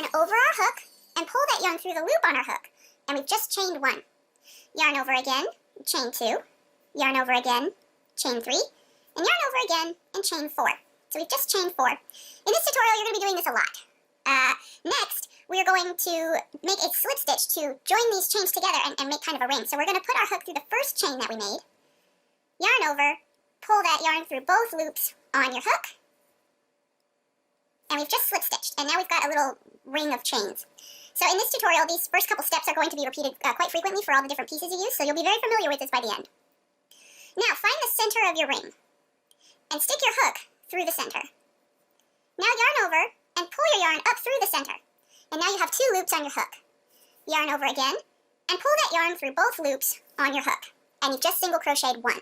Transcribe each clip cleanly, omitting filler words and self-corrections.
yarn over our hook and pull that yarn through the loop on our hook. And we've just chained 1. Yarn over again, chain 2, yarn over again, chain 3, and yarn over again, and chain 4. So we've just chained 4. In this tutorial, you're going to be doing this a lot. Next, we're going to make a slip stitch to join these chains together and make kind of a ring. So we're going to put our hook through the first chain that we made, yarn over, pull that yarn through both loops on your hook, and we've just slip stitched, and now we've got a little ring of chains. So in this tutorial, these first couple steps are going to be repeated quite frequently for all the different pieces you use, so you'll be very familiar with this by the end. Now, find the center of your ring, and stick your hook through the center. Now yarn over, and pull your yarn up through the center. And now you have 2 loops on your hook. Yarn over again, and pull that yarn through both loops on your hook. And you've just single crocheted 1.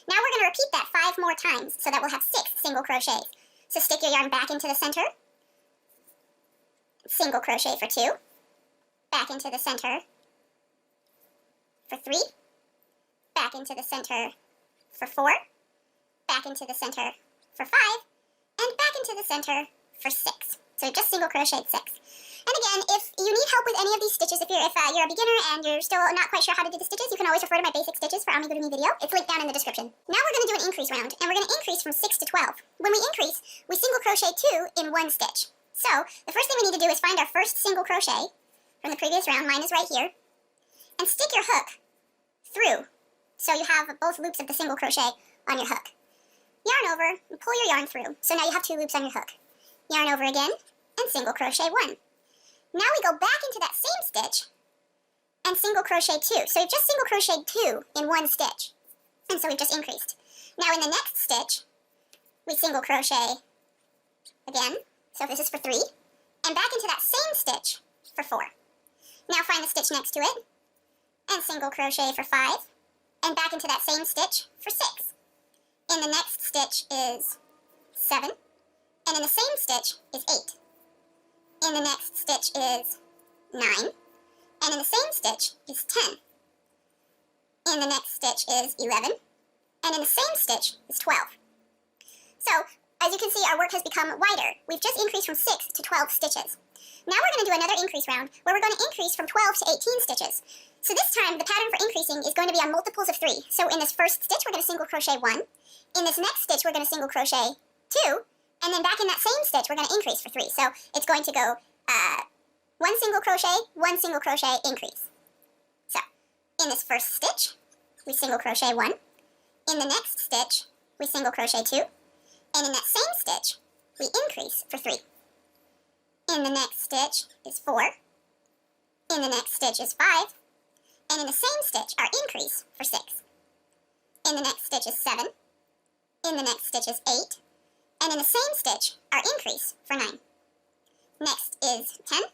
Now we're going to repeat that 5 more times, so that we'll have 6 single crochets. So stick your yarn back into the center, single crochet for 2, back into the center for 3, back into the center for 4, back into the center for 5, and back into the center for 6. So just single crocheted 6. And again, if you need help with any of these stitches, if you're a beginner and you're still not quite sure how to do the stitches, you can always refer to my basic stitches for Amigurumi video. It's linked down in the description. Now we're going to do an increase round, and we're going to increase from 6 to 12. When we increase, we single crochet 2 in 1 stitch. So the first thing we need to do is find our first single crochet from the previous round, mine is right here, and stick your hook through, so you have both loops of the single crochet on your hook. Yarn over, and pull your yarn through, so now you have 2 loops on your hook. Yarn over again, and single crochet 1. Now we go back into that same stitch and single crochet 2. So we've just single crocheted 2 in 1 stitch. And so we've just increased. Now in the next stitch, we single crochet again. So this is for 3. And back into that same stitch for 4. Now find the stitch next to it and single crochet for 5. And back into that same stitch for 6. In the next stitch is 7. And in the same stitch is 8. In the next stitch is 9, and in the same stitch is 10. In the next stitch is 11, and in the same stitch is 12. So, as you can see, our work has become wider. We've just increased from 6 to 12 stitches. Now we're going to do another increase round, where we're going to increase from 12 to 18 stitches. So this time, the pattern for increasing is going to be on multiples of 3. So in this first stitch, we're going to single crochet 1. In this next stitch, we're going to single crochet 2. And then back in that same stitch, we're going to increase for 3. So it's going to go 1 single crochet, increase. So in this first stitch, we single crochet 1. In the next stitch, we single crochet 2. And in that same stitch, we increase for 3. In the next stitch is 4. In the next stitch is 5. And in the same stitch, our increase for 6. In the next stitch is 7. In the next stitch is 8. And in the same stitch, our increase for 9. Next is 10,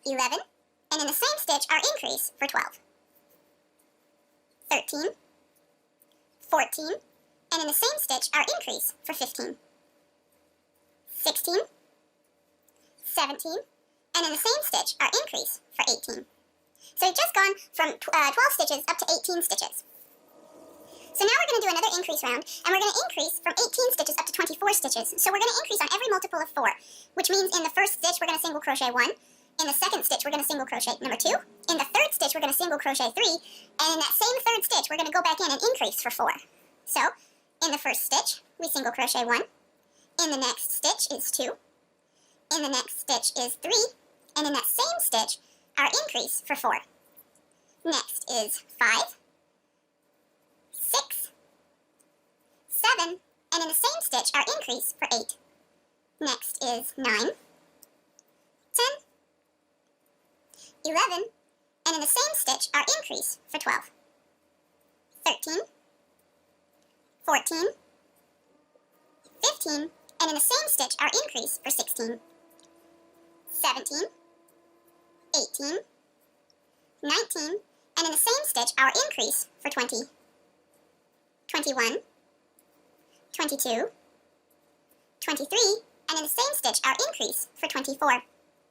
11, and in the same stitch, our increase for 12. 13, 14, and in the same stitch, our increase for 15. 16, 17, and in the same stitch, our increase for 18. So we've just gone from 12 stitches up to 18 stitches. So now we're going to do another increase round, and we're going to increase from 18 stitches up to 24 stitches. So we're going to increase on every multiple of 4, which means in the first stitch, we're going to single crochet 1. In the second stitch, we're going to single crochet number 2. In the third stitch, we're going to single crochet 3. And in that same third stitch, we're going to go back in and increase for 4. So in the first stitch, we single crochet 1. In the next stitch is 2. In the next stitch is 3. And in that same stitch, our increase for 4. Next is 5. 6, 7, and in the same stitch, our increase for 8. Next is 9, 10, 11, and in the same stitch, our increase for 12. 13, 14, 15, and in the same stitch, our increase for 16. 17, 18, 19, and in the same stitch, our increase for 20. 21, 22, 23, and in the same stitch, our increase for 24.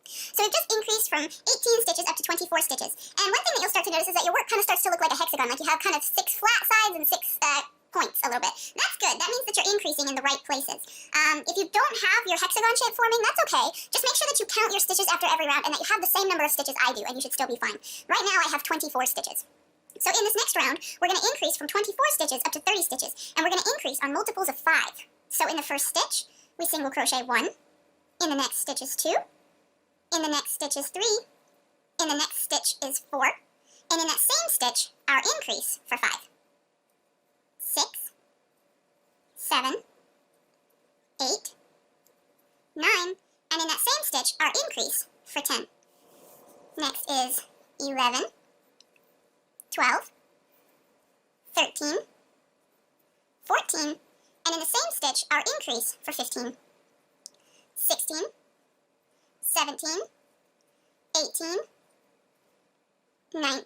So we've just increased from 18 stitches up to 24 stitches. And one thing that you'll start to notice is that your work kind of starts to look like a hexagon, like you have kind of 6 flat sides and 6 points a little bit. That's good. That means that you're increasing in the right places. If you don't have your hexagon shape forming, that's okay. Just make sure that you count your stitches after every round and that you have the same number of stitches I do, and you should still be fine. Right now I have 24 stitches. So in this next round, we're going to increase from 24 stitches up to 30 stitches, and we're going to increase on multiples of 5. So in the first stitch, we single crochet 1. In the next stitch is 2. In the next stitch is 3. In the next stitch is 4. And in that same stitch, our increase for 5. 6, 7, 8, 9, and in that same stitch, our increase for 10. Next is 11, 12, 13, 14, and in the same stitch, our increase for 15. 16, 17, 18, 19,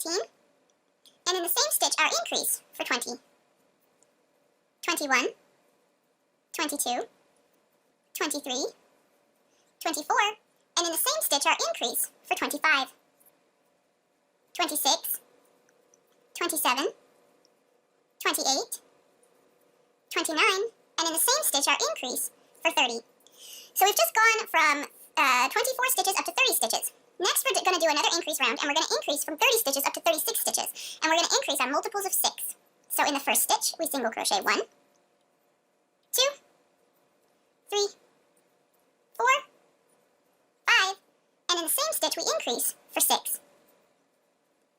and in the same stitch, our increase for 20. 21, 22, 23, 24, and in the same stitch, our increase for 25. 26, 27, 28, 29, and in the same stitch, our increase for 30. So we've just gone from 24 stitches up to 30 stitches. Next, we're going to do another increase round, and we're going to increase from 30 stitches up to 36 stitches. And we're going to increase on multiples of 6. So in the first stitch, we single crochet 1, 2, 3, 4, 5, and in the same stitch, we increase for 6,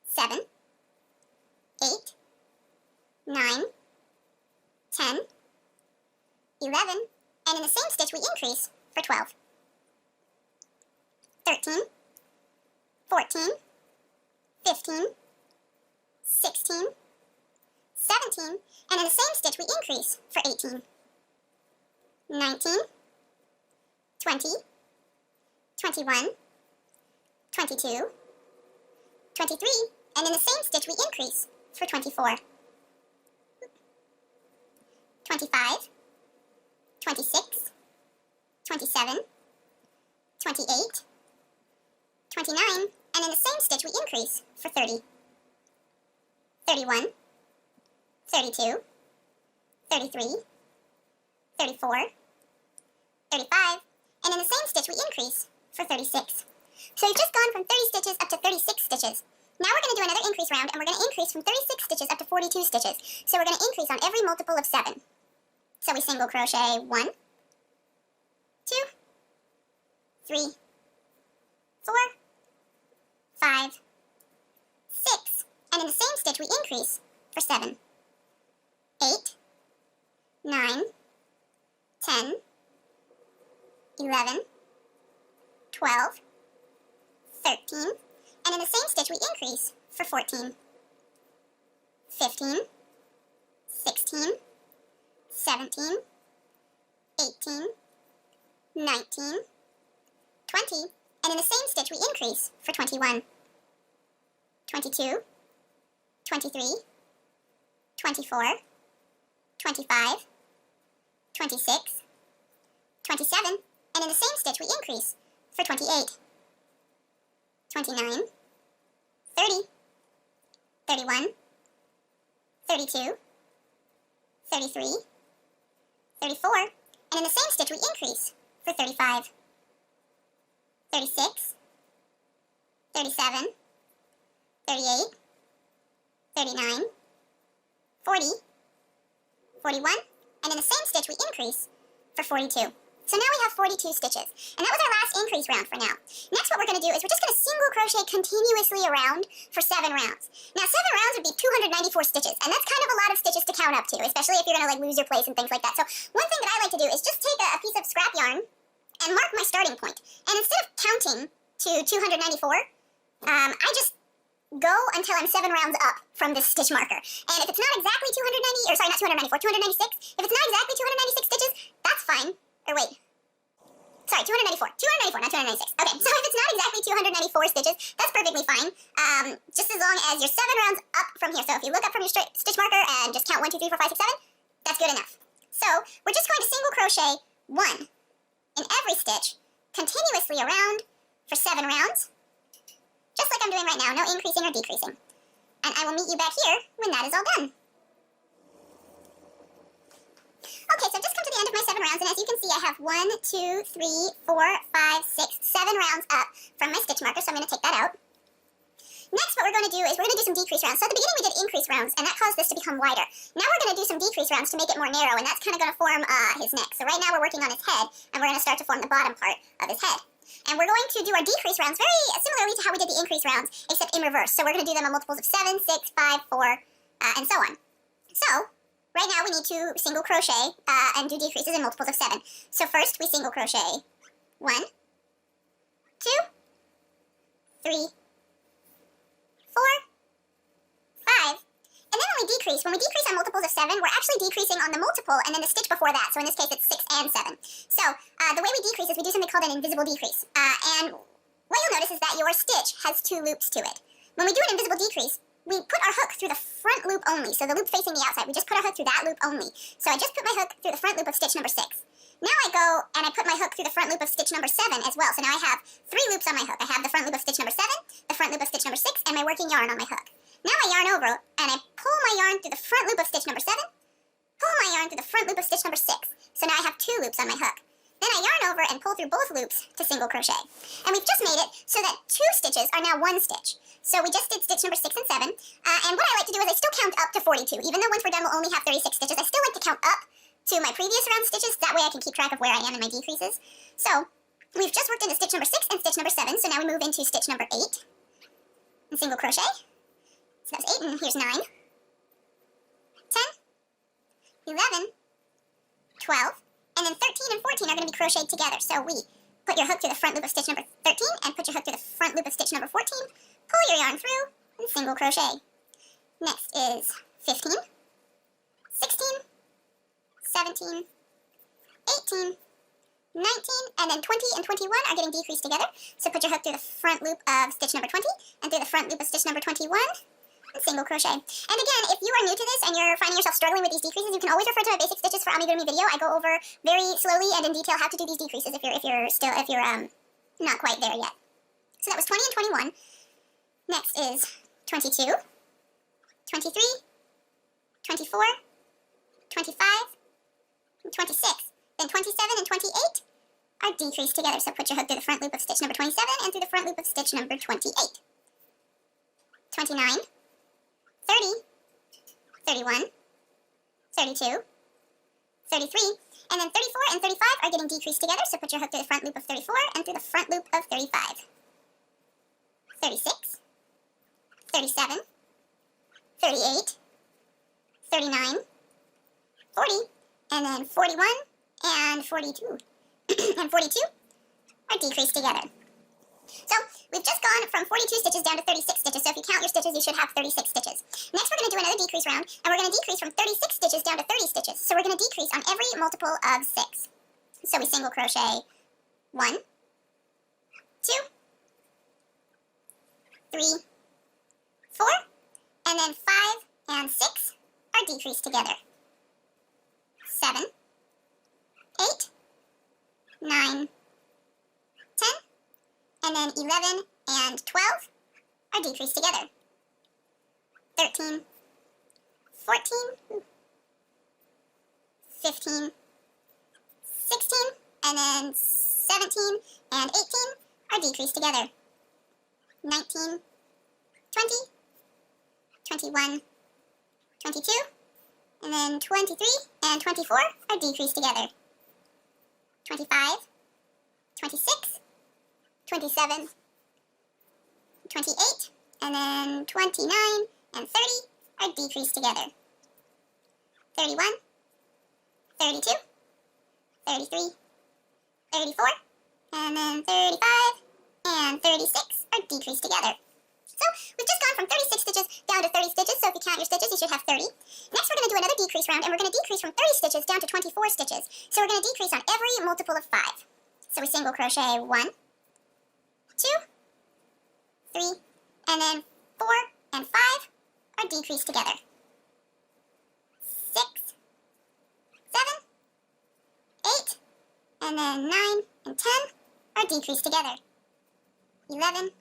7, 8, 9, 10, 11, and in the same stitch, we increase for 12, 13, 14, 15, 16, 17, and in the same stitch we increase for 18, 19, 20, 21, 22, 23, and in the same stitch we increase for 24, 25, 26, 27, 28, 29, and in the same stitch we increase for 30, 31, 32, 33, 34, 35, and in the same stitch we increase for 36. So we've just gone from 30 stitches up to 36 stitches. Now we're going to do another increase round, and we're going to increase from 36 stitches up to 42 stitches. So we're going to increase on every multiple of 7. So we single crochet 1, 2, 3, 4, 5, 6, and in the same stitch we increase for 7, 8, 9, 10, 11, 12, 13, and in the same stitch we increase for 14, 15, 16, 17, 18, 19, 20, and in the same stitch we increase for 21, 22, 23, 24, 25, 26, 27, and in the same stitch we increase for 28, 29, 30, 31, 32, 33, 34, and in the same stitch we increase for 35, 36, 37, 38, 39, 40, 41, and in the same stitch we increase for 42. So now we have 42 stitches, and that was our last increase round for now. Next what we're going to do is we're just going to single crochet continuously around for 7 rounds. Now 7 rounds would be 294 stitches, and that's kind of a lot of stitches to count up to, especially if you're going to lose your place and things like that. So one thing that I like to do is just take a piece of scrap yarn and mark my starting point. And instead of counting to 294, I just go until I'm 7 rounds up from this stitch marker. And if it's not exactly 290, or sorry, not 294, 296, if it's not exactly 296 stitches, that's fine. Or wait. Sorry, 294. 294, not 296. Okay, so if it's not exactly 294 stitches, that's perfectly fine. Just as long as you're 7 rounds up from here. So if you look up from your stitch marker and just count 1, 2, 3, 4, 5, 6, 7, that's good enough. So we're just going to single crochet 1 in every stitch, continuously around for 7 rounds. Just like I'm doing right now, no increasing or decreasing. And I will meet you back here when that is all done. 1, 2, 3, 4, 5, 6, 7 rounds up from my stitch marker, so I'm going to take that out. Next, what we're going to do is we're going to do some decrease rounds. So at the beginning we did increase rounds, and that caused this to become wider. Now we're going to do some decrease rounds to make it more narrow, and that's kind of going to form his neck. So right now we're working on his head, and we're going to start to form the bottom part of his head. And we're going to do our decrease rounds very similarly to how we did the increase rounds, except in reverse. So we're going to do them on multiples of 7, 6, 5, 4, and so on. So right now we need to single crochet and do decreases in multiples of 7. So first we single crochet 1, 2, 3, 4, 5, and then when we decrease on multiples of 7, we're actually decreasing on the multiple and then the stitch before that. So in this case, it's 6 and 7. So the way we decrease is we do something called an invisible decrease. And what you'll notice is that your stitch has 2 loops to it. When we do an invisible decrease, we put our hook through the front loop only, so the loop facing the outside. We just put our hook through that loop only. So I just put my hook through the front loop of stitch number 6. Now I go and I put my hook through the front loop of stitch number 7 as well. So now I have 3 loops on my hook. I have the front loop of stitch number 7, the front loop of stitch number 6, and my working yarn on my hook. Now I yarn over and I pull my yarn through the front loop of stitch number 7, pull my yarn through the front loop of stitch number 6. So now I have 2 loops on my hook. Then I yarn over and pull through both loops to single crochet. And we've just made it so that 2 stitches are now 1 stitch. So we just did stitch number 6 and 7. And what I like to do is I still count up to 42. Even though once we're done we'll only have 36 stitches, I still like to count up to my previous round stitches. That way I can keep track of where I am in my decreases. So we've just worked into stitch number 6 and stitch number 7. So now we move into stitch number 8 and single crochet. So that's 8, and here's 9, 10, 11, 12, and then 13 and 14 are going to be crocheted together. So we put your hook through the front loop of stitch number 13 and put your hook through the front loop of stitch number 14, pull your yarn through, and single crochet. Next is 15, 16, 17, 18, 19, and then 20 and 21 are getting decreased together. So put your hook through the front loop of stitch number 20 and through the front loop of stitch number 21, and single crochet. And again, if you are new to this and you're finding yourself struggling with these decreases, you can always refer to my basic stitches for amigurumi video. I go over very slowly and in detail how to do these decreases if you're not quite there yet. So that was 20 and 21. Next is 22, 23, 24, 25, and 26. Then 27 and 28 are decreased together. So put your hook through the front loop of stitch number 27 and through the front loop of stitch number 28. 29, 30, 31, 32, 33, and then 34 and 35 are getting decreased together, so put your hook through the front loop of 34 and through the front loop of 35. 36, 37, 38, 39, 40, and then 41 and 42. And 42 are decreased together. So we've just gone from 42 stitches down to 36 stitches, so if you count your stitches, you should have 36 stitches. Next, we're going to do another decrease round, and we're going to decrease from 36 stitches down to 30 stitches. So we're going to decrease on every multiple of 6. So we single crochet 1, 2, 3, 4, and then 5 and 6 are decreased together. 7, 8, 9, 10, and then 11 and 12 are decreased together. 13, 14, 15, 16, and then 17 and 18 are decreased together. 19, 20, 21, 22, and then 23 and 24 are decreased together. 25, 26, 27, 28, and then 29 and 30 are decreased together. 31, 32, 33, 34, and then 35 and 36 are decreased together. So we've just gone from 36 stitches down to 30 stitches, so if you count your stitches, you should have 30. Next, we're going to do another decrease round, and we're going to decrease from 30 stitches down to 24 stitches. So we're going to decrease on every multiple of 5. So we single crochet 1, 2, 3, and then 4 and 5 are decreased together. 6, 7, 8, and then 9 and 10 are decreased together. 11,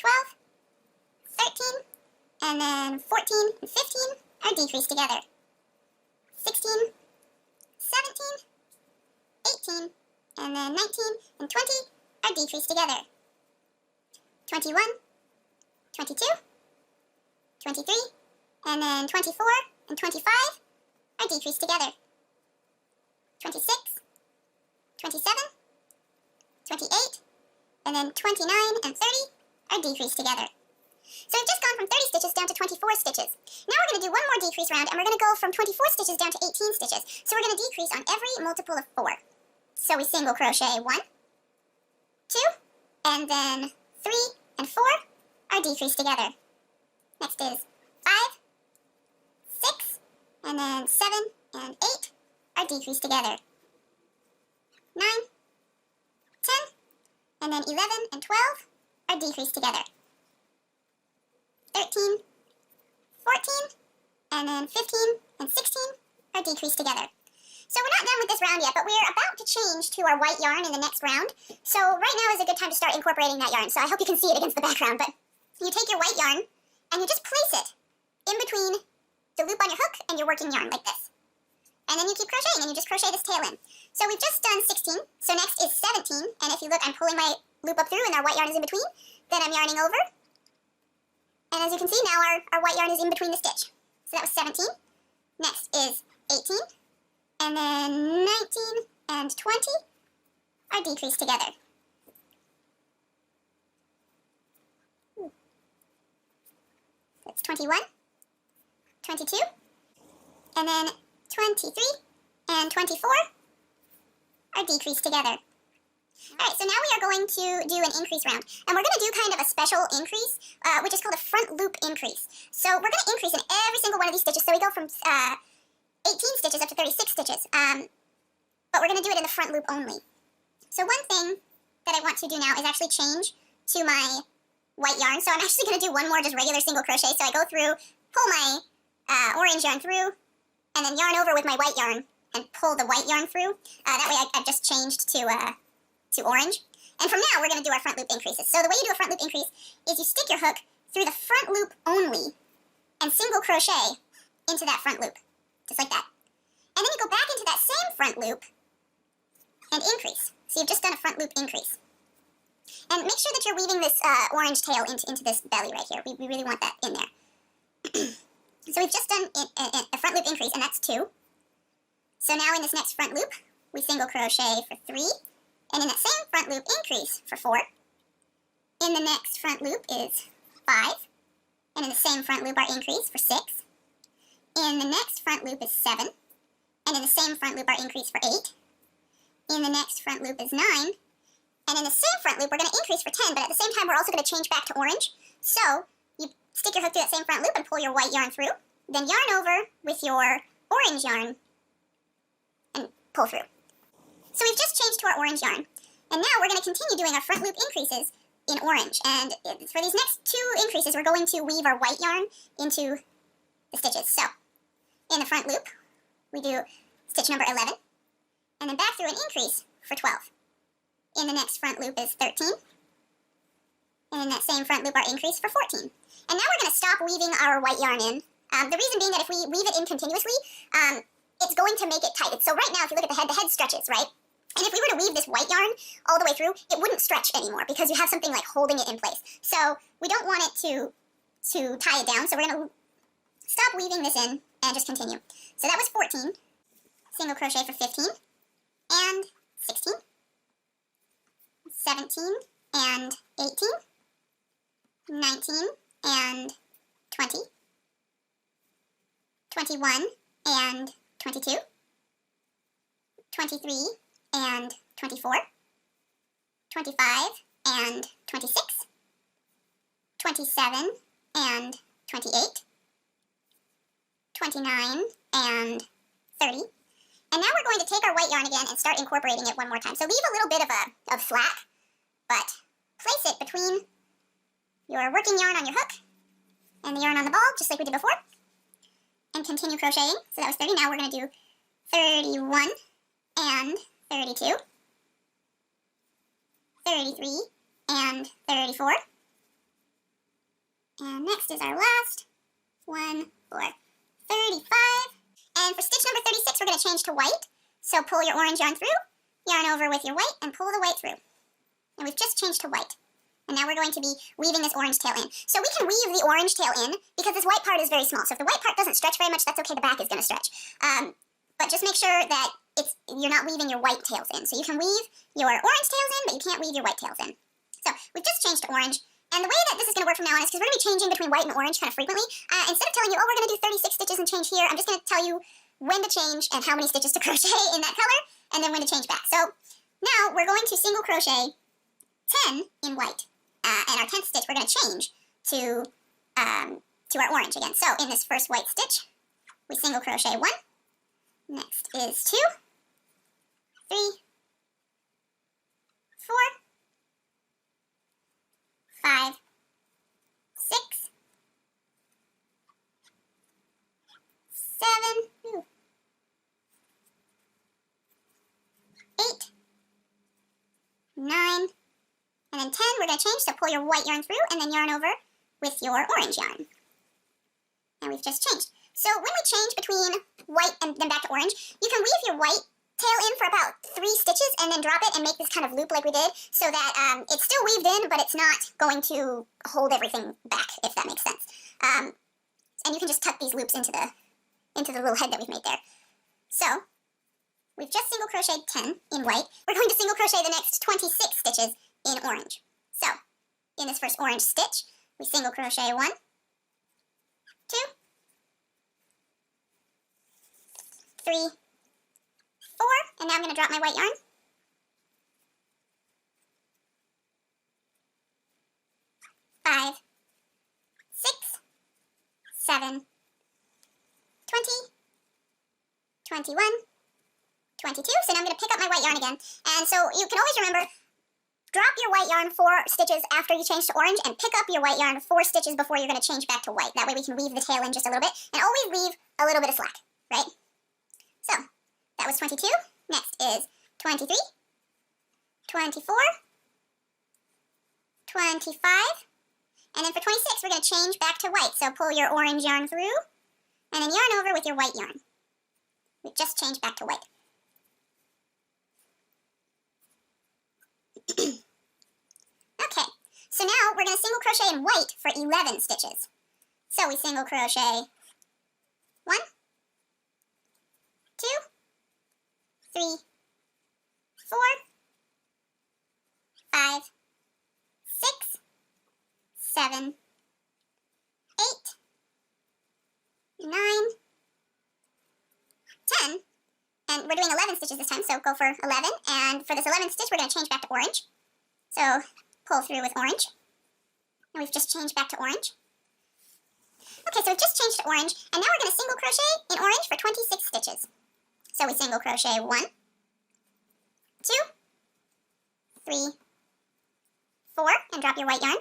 12, 13, and then 14 and 15 are decreased together. 16, 17, 18, and then 19 and 20 are decreased together. 21, 22, 23, and then 24 and 25 are decreased together. 26, 27, 28, and then 29 and 30 are decreased together. So we've just gone from 30 stitches down to 24 stitches. Now we're going to do one more decrease round, and we're going to go from 24 stitches down to 18 stitches. So we're going to decrease on every multiple of 4. So we single crochet 1, 2, and then 3 and 4 are decreased together. Next is 5, 6, and then 7 and 8 are decreased together. 9, 10, and then 11 and 12 are decreased together. 13, 14, and then 15 and 16 are decreased together. So we're not done with this round yet, but we're about to change to our white yarn in the next round. So right now is a good time to start incorporating that yarn. So I hope you can see it against the background, but you take your white yarn and you just place it in between the loop on your hook and your working yarn like this. And then you keep crocheting and you just crochet this tail in. So we've just done 16, so next is 17, and if you look, I'm pulling my loop up through and our white yarn is in between. Then I'm yarning over. And as you can see, now our white yarn is in between the stitch. So that was 17. Next is 18. And then 19 and 20 are decreased together. That's 21, 22, and then 23 and 24 are decreased together. Alright, so now we are going to do an increase round. And we're going to do kind of a special increase, which is called a front loop increase. So we're going to increase in every single one of these stitches. So we go from 18 stitches up to 36 stitches. But we're going to do it in the front loop only. So one thing that I want to do now is actually change to my white yarn. So I'm actually going to do one more just regular single crochet. So I go through, pull my orange yarn through, and then yarn over with my white yarn and pull the white yarn through. That way I've just changed to orange. And from now, we're going to do our front loop increases. So the way you do a front loop increase is you stick your hook through the front loop only and single crochet into that front loop, just like that. And then you go back into that same front loop and increase. So you've just done a front loop increase. And make sure that you're weaving this orange tail into this belly right here. We really want that in there. So we've just done a front loop increase, and that's 2. So now in this next front loop, we single crochet for 3. And in that same front loop increase for 4. In the next front loop is 5. And in the same front loop our increase for 6. In the next front loop is 7. And in the same front loop our increase for 8. In the next front loop is 9. And in the same front loop we're going to increase for 10, but at the same time we're also going to change back to orange. So you stick your hook through that same front loop and pull your white yarn through. Then yarn over with your orange yarn and pull through. So we've just changed to our orange yarn. And now we're going to continue doing our front loop increases in orange. And for these next 2 increases, we're going to weave our white yarn into the stitches. So in the front loop, we do stitch number 11, and then back through an increase for 12. In the next front loop is 13. And in that same front loop, our increase for 14. And now we're going to stop weaving our white yarn in. The reason being that if we weave it in continuously, it's going to make it tight. So right now, if you look at the head stretches, right? And if we were to weave this white yarn all the way through, it wouldn't stretch anymore because you have something like holding it in place. So we don't want it to tie it down. So we're going to stop weaving this in and just continue. So that was 14. Single crochet for 15 and 16, 17 and 18, 19 and 20, 21 and 22, 23 and 24, 25 and 26, 27 and 28, 29 and 30. And now we're going to take our white yarn again and start incorporating it one more time. So leave a little bit of slack, but place it between your working yarn on your hook and the yarn on the ball, just like we did before, and continue crocheting. So that was 30. Now we're going to do 31 and 32, 33 and 34, and next is our last one for 35. And for stitch number 36, we're going to change to white. So pull your orange yarn through, yarn over with your white, and pull the white through. And we've just changed to white. And now we're going to be weaving this orange tail in. So we can weave the orange tail in because this white part is very small. So if the white part doesn't stretch very much, that's okay, the back is going to stretch. But just make sure that you're not weaving your white tails in. So you can weave your orange tails in, but you can't weave your white tails in. So we've just changed to orange. And the way that this is going to work from now on is because we're going to be changing between white and orange kind of frequently. Instead of telling you, oh, we're going to do 36 stitches and change here, I'm just going to tell you when to change and how many stitches to crochet in that color, and then when to change back. So now we're going to single crochet 10 in white. And our 10th stitch, we're going to change to our orange again. So in this first white stitch, we single crochet 1. Next is 2, 3, 4, 5, 6, 7, 8, 9, and then 10, we're going to change, so pull your white yarn through and then yarn over with your orange yarn. And we've just changed. So when we change between white and then back to orange, you can weave your white tail in for about 3 stitches and then drop it and make this kind of loop like we did, so that it's still weaved in, but it's not going to hold everything back, if that makes sense. And you can just tuck these loops into the little head that we've made there. So we've just single crocheted 10 in white. We're going to single crochet the next 26 stitches in orange. So in this first orange stitch, we single crochet 1, 2, 3, 4, and now I'm going to drop my white yarn. 5, 6, 7, 20, 21, 22. So now I'm going to pick up my white yarn again. And so you can always remember, drop your white yarn 4 stitches after you change to orange, and pick up your white yarn 4 stitches before you're going to change back to white. That way we can weave the tail in just a little bit, and always leave a little bit of slack, right? So that was 22. Next is 23, 24, 25, and then for 26 we're going to change back to white. So pull your orange yarn through, and then yarn over with your white yarn. We've just changed back to white. Okay, so now we're going to single crochet in white for 11 stitches. So we single crochet 1, 2, 3, 4, 5, 6, 7, 8, 9, 10, and we're doing 11 stitches this time, so go for 11, and for this 11th stitch we're going to change back to orange. So pull through with orange, and we've just changed back to orange. Okay, so we've just changed to orange, and now we're going to single crochet in orange for 26 stitches. So we single crochet 1, 2, 3, 4, and drop your white yarn.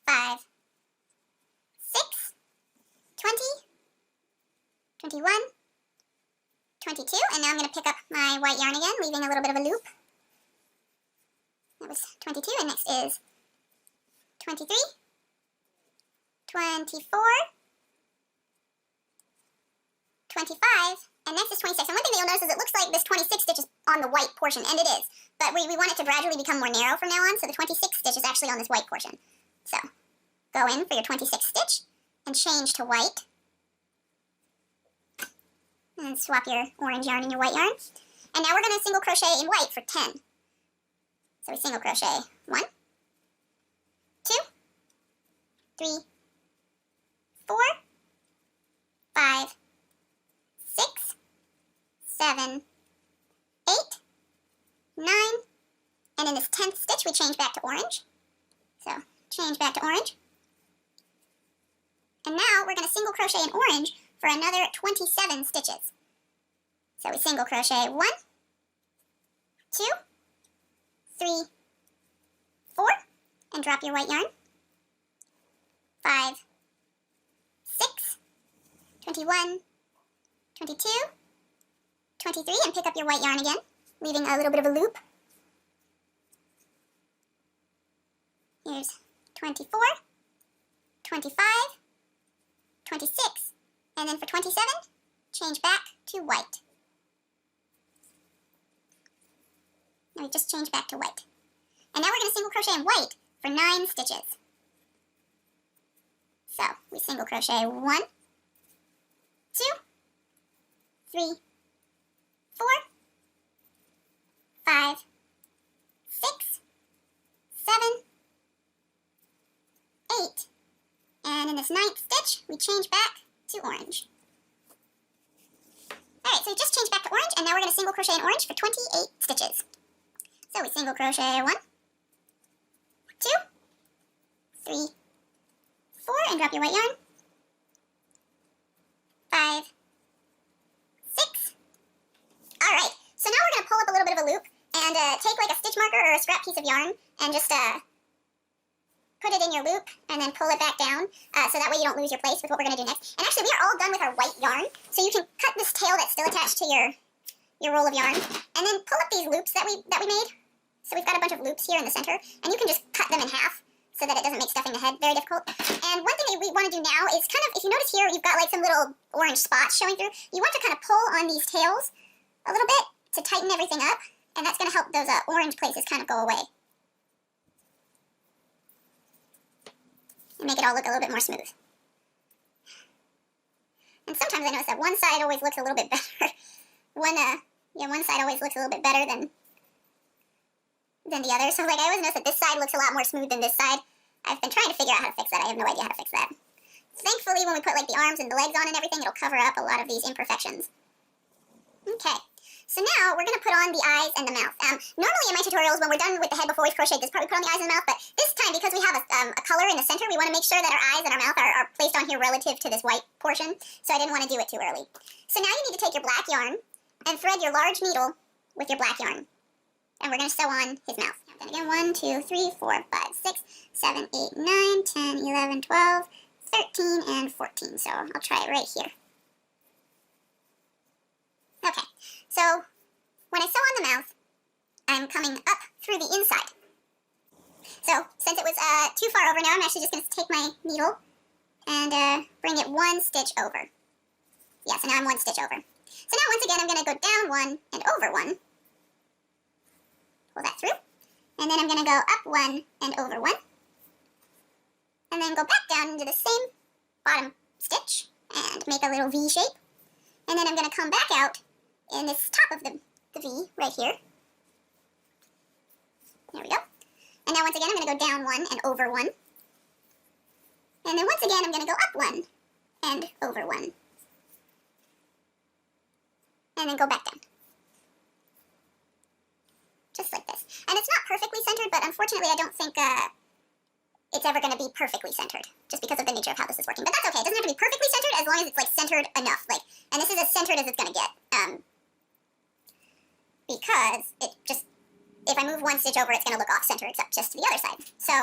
5, 6, 20, 21, 22, and now I'm going to pick up my white yarn again, leaving a little bit of a loop. That was 22, and next is 23, 24, 25, and next is 26. And one thing that you'll notice is it looks like this 26 stitch is on the white portion, and it is. But we want it to gradually become more narrow from now on, so the 26 stitch is actually on this white portion. So go in for your 26th stitch and change to white. And swap your orange yarn and your white yarn. And now we're going to single crochet in white for 10. So we single crochet 1, 2, 3, 4, 5, 6, 7, 8, 9, and in this 10th stitch we change back to orange. So change back to orange. And now we're going to single crochet in orange for another 27 stitches. So we single crochet 1, 2, 3, 4, and drop your white yarn. 5, 6, 21, 22, 23, and pick up your white yarn again, leaving a little bit of a loop. Here's 24, 25, 26, and then for 27, change back to white. Now we just change back to white. And now we're going to single crochet in white for 9 stitches. So we single crochet 1, 2, 3, 4, 5, 6, 7, 8, and in this 9th stitch, we change back to orange. Alright, so we just changed back to orange, and now we're going to single crochet in orange for 28 stitches. So we single crochet 1, 2, 3, 4, and drop your white yarn, 5, 6. Alright, so now we're going to pull up a little bit of a loop, and take like a stitch marker or a scrap piece of yarn, and just put it in your loop, and then pull it back down, so that way you don't lose your place with what we're going to do next. And actually, we are all done with our white yarn, so you can cut this tail that's still attached to your roll of yarn, and then pull up these loops that we made. So we've got a bunch of loops here in the center, and you can just cut them in half, so that it doesn't make stuffing the head very difficult. And one thing that we want to do now is kind of, if you notice here, you've got like some little orange spots showing through. You want to kind of pull on these tails a little bit to tighten everything up, and that's going to help those orange places kind of go away. And make it all look a little bit more smooth. And sometimes I notice that one side always looks a little bit better. One side always looks a little bit better than the other. So like I always notice that this side looks a lot more smooth than this side. I've been trying to figure out how to fix that. I have no idea how to fix that. Thankfully, when we put like the arms and the legs on and everything, it'll cover up a lot of these imperfections. Okay. So now we're going to put on the eyes and the mouth. Normally in my tutorials, when we're done with the head before we've crocheted this part, we put on the eyes and the mouth, but this time, because we have a color in the center, we want to make sure that our eyes and our mouth are placed on here relative to this white portion, so I didn't want to do it too early. So now you need to take your black yarn and thread your large needle with your black yarn, and we're going to sew on his mouth. Then again, 1, 2, 3, 4, 5, 6, 7, 8, 9, 10, 11, 12, 13, and 14, so I'll try it right here. Okay. So, when I sew on the mouth, I'm coming up through the inside. So, since it was too far over now, I'm actually just going to take my needle and bring it 1 stitch over. Yeah, so now I'm 1 stitch over. So now, once again, I'm going to go down 1 and over 1. Pull that through. And then I'm going to go up 1 and over 1. And then go back down into the same bottom stitch and make a little V shape. And then I'm going to come back out in this top of the V right here. There we go. And now once again, I'm going to go down 1 and over 1. And then once again, I'm going to go up 1 and over 1. And then go back down. Just like this. And it's not perfectly centered, but unfortunately I don't think it's ever going to be perfectly centered, just because of the nature of how this is working. But that's okay. It doesn't have to be perfectly centered as long as it's like centered enough. Like, and this is as centered as it's going to get. Because it just, if I move 1 stitch over, it's going to look off center, except just to the other side. So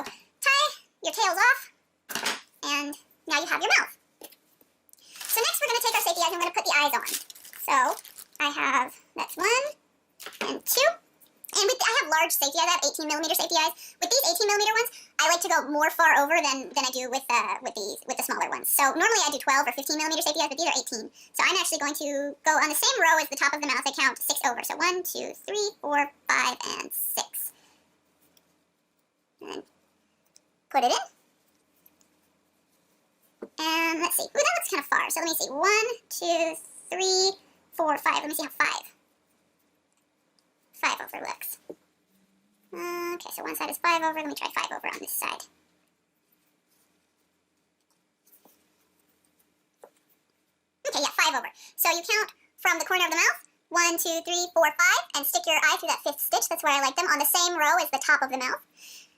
tie your tails off, and now you have your mouth. So next we're going to take our safety eyes and we're going to put the eyes on. So I have, that's 1 and 2. And I have large safety eyes. I have 18mm safety eyes. With these 18mm ones, I like to go more far over than I do with the smaller ones. So normally I do 12 or 15mm safety eyes, but these are 18. So I'm actually going to go on the same row as the top of the mouth. I count 6 over. So 1, 2, 3, 4, 5, and 6. And then put it in. And let's see. Ooh, that looks kind of far. So let me see. 1, 2, 3, 4, 5. Let me see how 5 over looks. Okay, so one side is 5 over. Let me try 5 over on this side. Okay, yeah, 5 over. So you count from the corner of the mouth, 1, 2, 3, 4, 5, and stick your eye through that 5th stitch. That's where I like them, on the same row as the top of the mouth.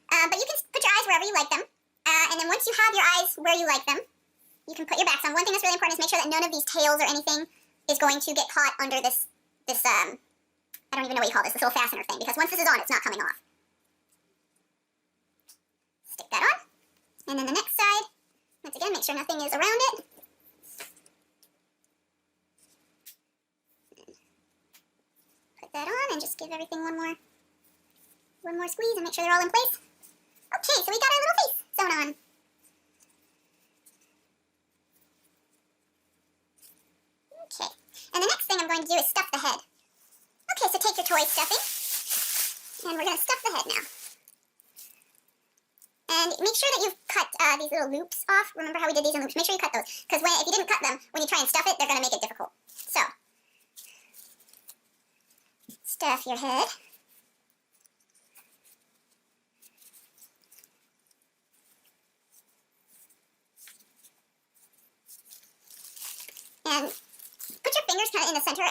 But you can put your eyes wherever you like them. And then once you have your eyes where you like them, you can put your backs on. One thing that's really important is make sure that none of these tails or anything is going to get caught under this I don't even know what you call this little fastener thing, because once this is on, it's not coming off. Stick that on. And then the next side, once again, make sure nothing is around it. Put that on and just give everything one more squeeze and make sure they're all in place. Okay, so we got our little face sewn on. Okay, and the next thing I'm going to do is stuff the head. Okay, so take your toy stuffing, And we're going to stuff the head now. And make sure that you've cut these little loops off. Remember how we did these in loops? Make sure you cut those, because if you didn't cut them, when you try and stuff it, they're going to make it difficult. So, stuff your head. And put your fingers kind of in the center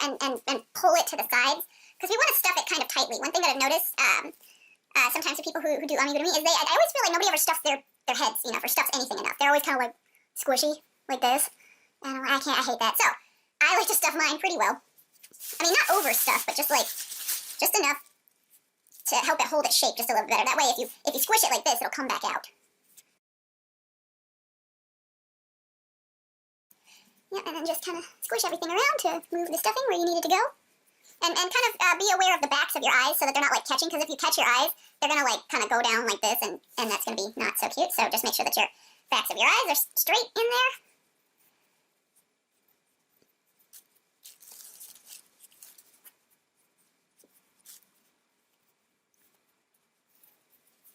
and pull it to the sides, because we want to stuff it kind of tightly. One thing that I've noticed sometimes with people who do amigurumi is I always feel like nobody ever stuffs their heads enough or stuffs anything enough. They're always kind of like squishy, like this. And I hate that. So I like to stuff mine pretty well. I mean, not over stuff, but just enough to help it hold its shape just a little better. That way, if you squish it like this, it'll come back out. Yeah, and then just kind of squish everything around to move the stuffing where you need it to go. And kind of be aware of the backs of your eyes so that they're not like catching, because if you catch your eyes, they're going to like kind of go down like this, and that's going to be not so cute. So just make sure that your backs of your eyes are straight in there.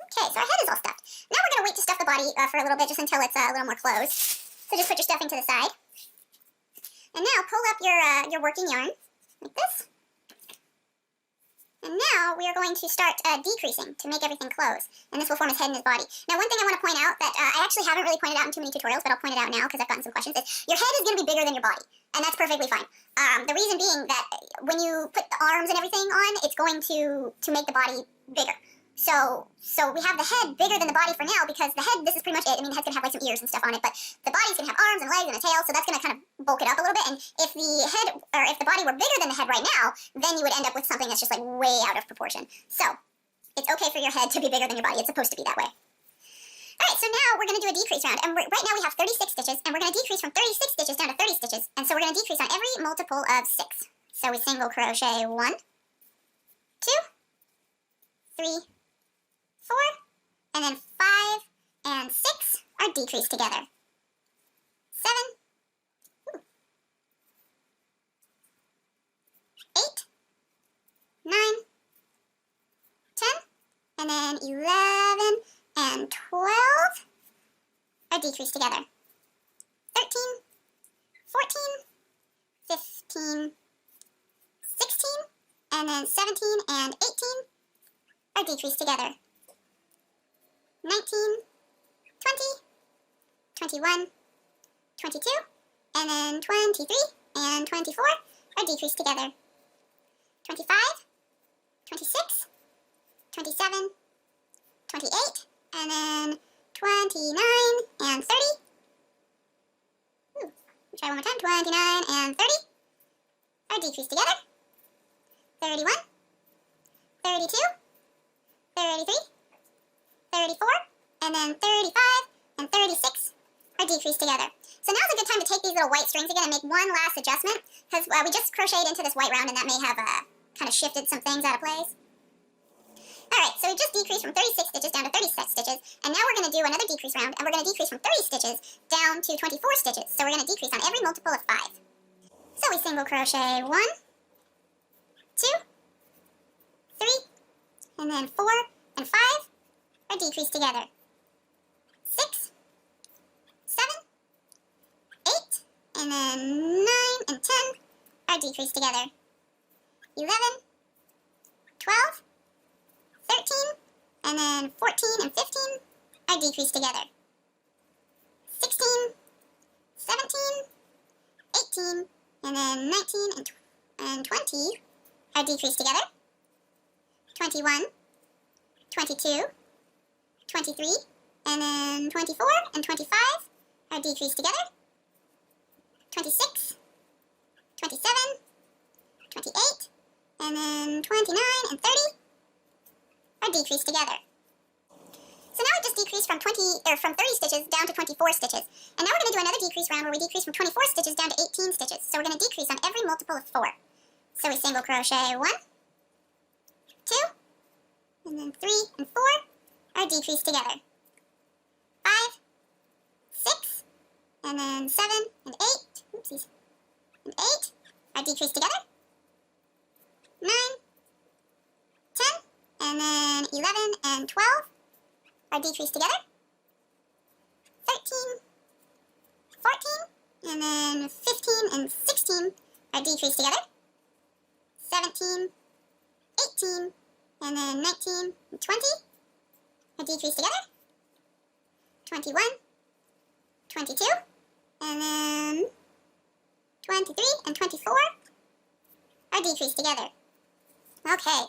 Okay, so our head is all stuffed. Now we're going to wait to stuff the body for a little bit, just until it's a little more closed. So just put your stuffing to the side. And now pull up your working yarn, like this. And now we are going to start decreasing to make everything close. And this will form his head and his body. Now, one thing I want to point out that I actually haven't really pointed out in too many tutorials, but I'll point it out now because I've gotten some questions, is your head is going to be bigger than your body. And that's perfectly fine. The reason being that when you put the arms and everything on, it's going to make the body bigger. So we have the head bigger than the body for now, because the head, this is pretty much it. I mean, the head's going to have like some ears and stuff on it, but the body's going to have arms and legs and a tail, so that's going to kind of bulk it up a little bit. And if the head, or if the body were bigger than the head right now, then you would end up with something that's just like way out of proportion. So it's okay for your head to be bigger than your body. It's supposed to be that way. Alright, so now we're going to do a decrease round. And right now we have 36 stitches, and we're going to decrease from 36 stitches down to 30 stitches. And so we're going to decrease on every multiple of 6. So we single crochet 1, 2, 3, 4, and then 5 and 6 are decreased together. 7, 8, 9, 10, and then 11 and 12 are decreased together. 13, 14, 15, 16, and then 17 and 18 are decreased together. 19, 20, 21, 22, and then 23 and 24 are decreased together. 25, 26, 27, 28, and then 29 and 30. Try one more time. 29 and 30 are decreased together. 31, 32, 33, 34, and then 35 and 36 are decreased together. So now's a good time to take these little white strings again and make one last adjustment, because we just crocheted into this white round and that may have kind of shifted some things out of place. Alright, so we just decreased from 36 stitches down to 36 stitches, and now we're going to do another decrease round, and we're going to decrease from 30 stitches down to 24 stitches. So we're going to decrease on every multiple of 5. So we single crochet 1, 2, 3, and then 4 and 5 are decreased together. 6, 7, 8, and then 9 and 10 are decreased together. 11, 12, 13, and then 14 and 15 are decreased together. 16, 17, 18, and then 19 and 20 are decreased together. 21, 22, 23, and then 24 and 25 are decreased together. 26, 27, 28, and then 29 and 30 are decreased together. So now we just decreased from 30 stitches down to 24 stitches. And now we're going to do another decrease round where we decrease from 24 stitches down to 18 stitches. So we're going to decrease on every multiple of 4. So we single crochet 1, 2, and then 3 and 4 are decreased together. 5, 6, and then 7 and 8, oopsies, and 8 are decreased together. 9, 10, and then 11 and 12 are decreased together. 13, 14, and then 15 and 16 are decreased together. 17, 18, and then 19 and 20 are decreased together. 21, 22, and then 23 and 24 are decreased together. Okay,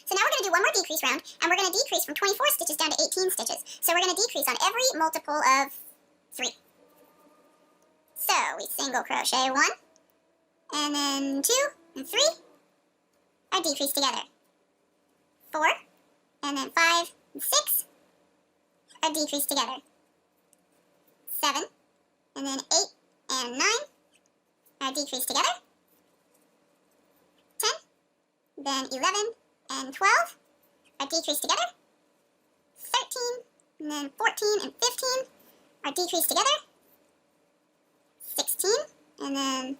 so now we're going to do one more decrease round, and we're going to decrease from 24 stitches down to 18 stitches. So we're going to decrease on every multiple of 3. So we single crochet 1, and then 2 and 3 are decreased together. 4, and then 5 and 6 are decreased together. 7, and then 8 and 9 are decreased together. 10, then 11 and 12 are decreased together. 13, and then 14 and 15 are decreased together. 16, and then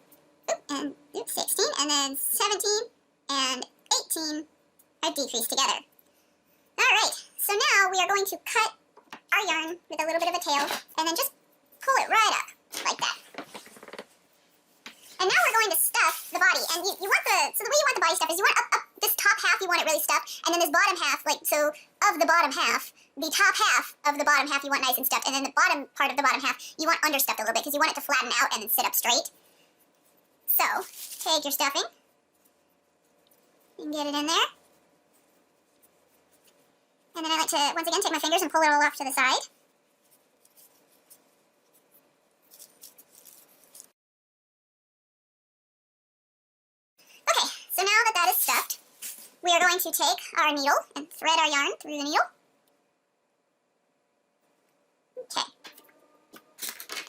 16, and then 17 and 18 are decreased together. Alright, so now we are going to cut our yarn with a little bit of a tail, and then just pull it right up, like that. And now we're going to stuff the body, and you want so the way you want the body stuff is you want up this top half, you want it really stuffed, and then this bottom half, so of the bottom half, the top half of the bottom half you want nice and stuffed, and then the bottom part of the bottom half you want understuffed a little bit, because you want it to flatten out and then sit up straight. So, take your stuffing, and get it in there. And then I like to, once again, take my fingers and pull it all off to the side. Okay, so now that that is stuffed, we are going to take our needle and thread our yarn through the needle. Okay.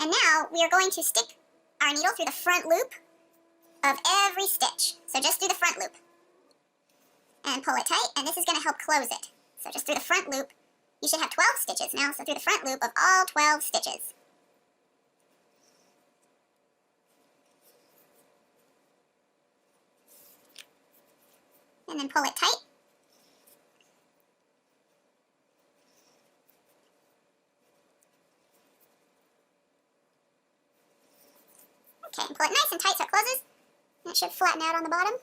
And now we are going to stick our needle through the front loop of every stitch. So just through the front loop. And pull it tight, and this is going to help close it. So just through the front loop, you should have 12 stitches now, so through the front loop of all 12 stitches. And then pull it tight. Okay, and pull it nice and tight so it closes, and it should flatten out on the bottom.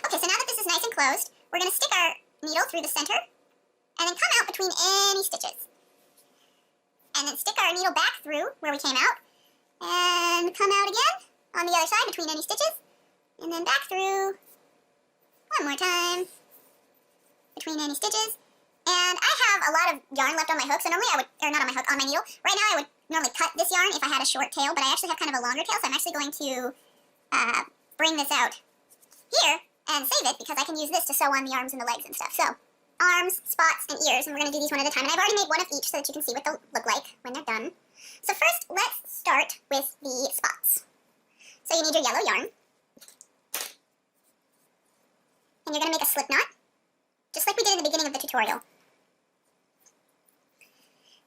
Okay, so now that this is nice and closed, we're going to stick our needle through the center, and then come out between any stitches. And then stick our needle back through where we came out, and come out again on the other side between any stitches, and then back through one more time between any stitches. And I have a lot of yarn left on my hook, so normally I would, or not on my hook, on my needle. Right now I would normally cut this yarn if I had a short tail, but I actually have kind of a longer tail, so I'm actually going to bring this out here and save it, because I can use this to sew on the arms and the legs and stuff. So, arms, spots, and ears, and we're going to do these one at a time. And I've already made one of each so that you can see what they'll look like when they're done. So first, let's start with the spots. So you need your yellow yarn. And you're going to make a slip knot, just like we did in the beginning of the tutorial.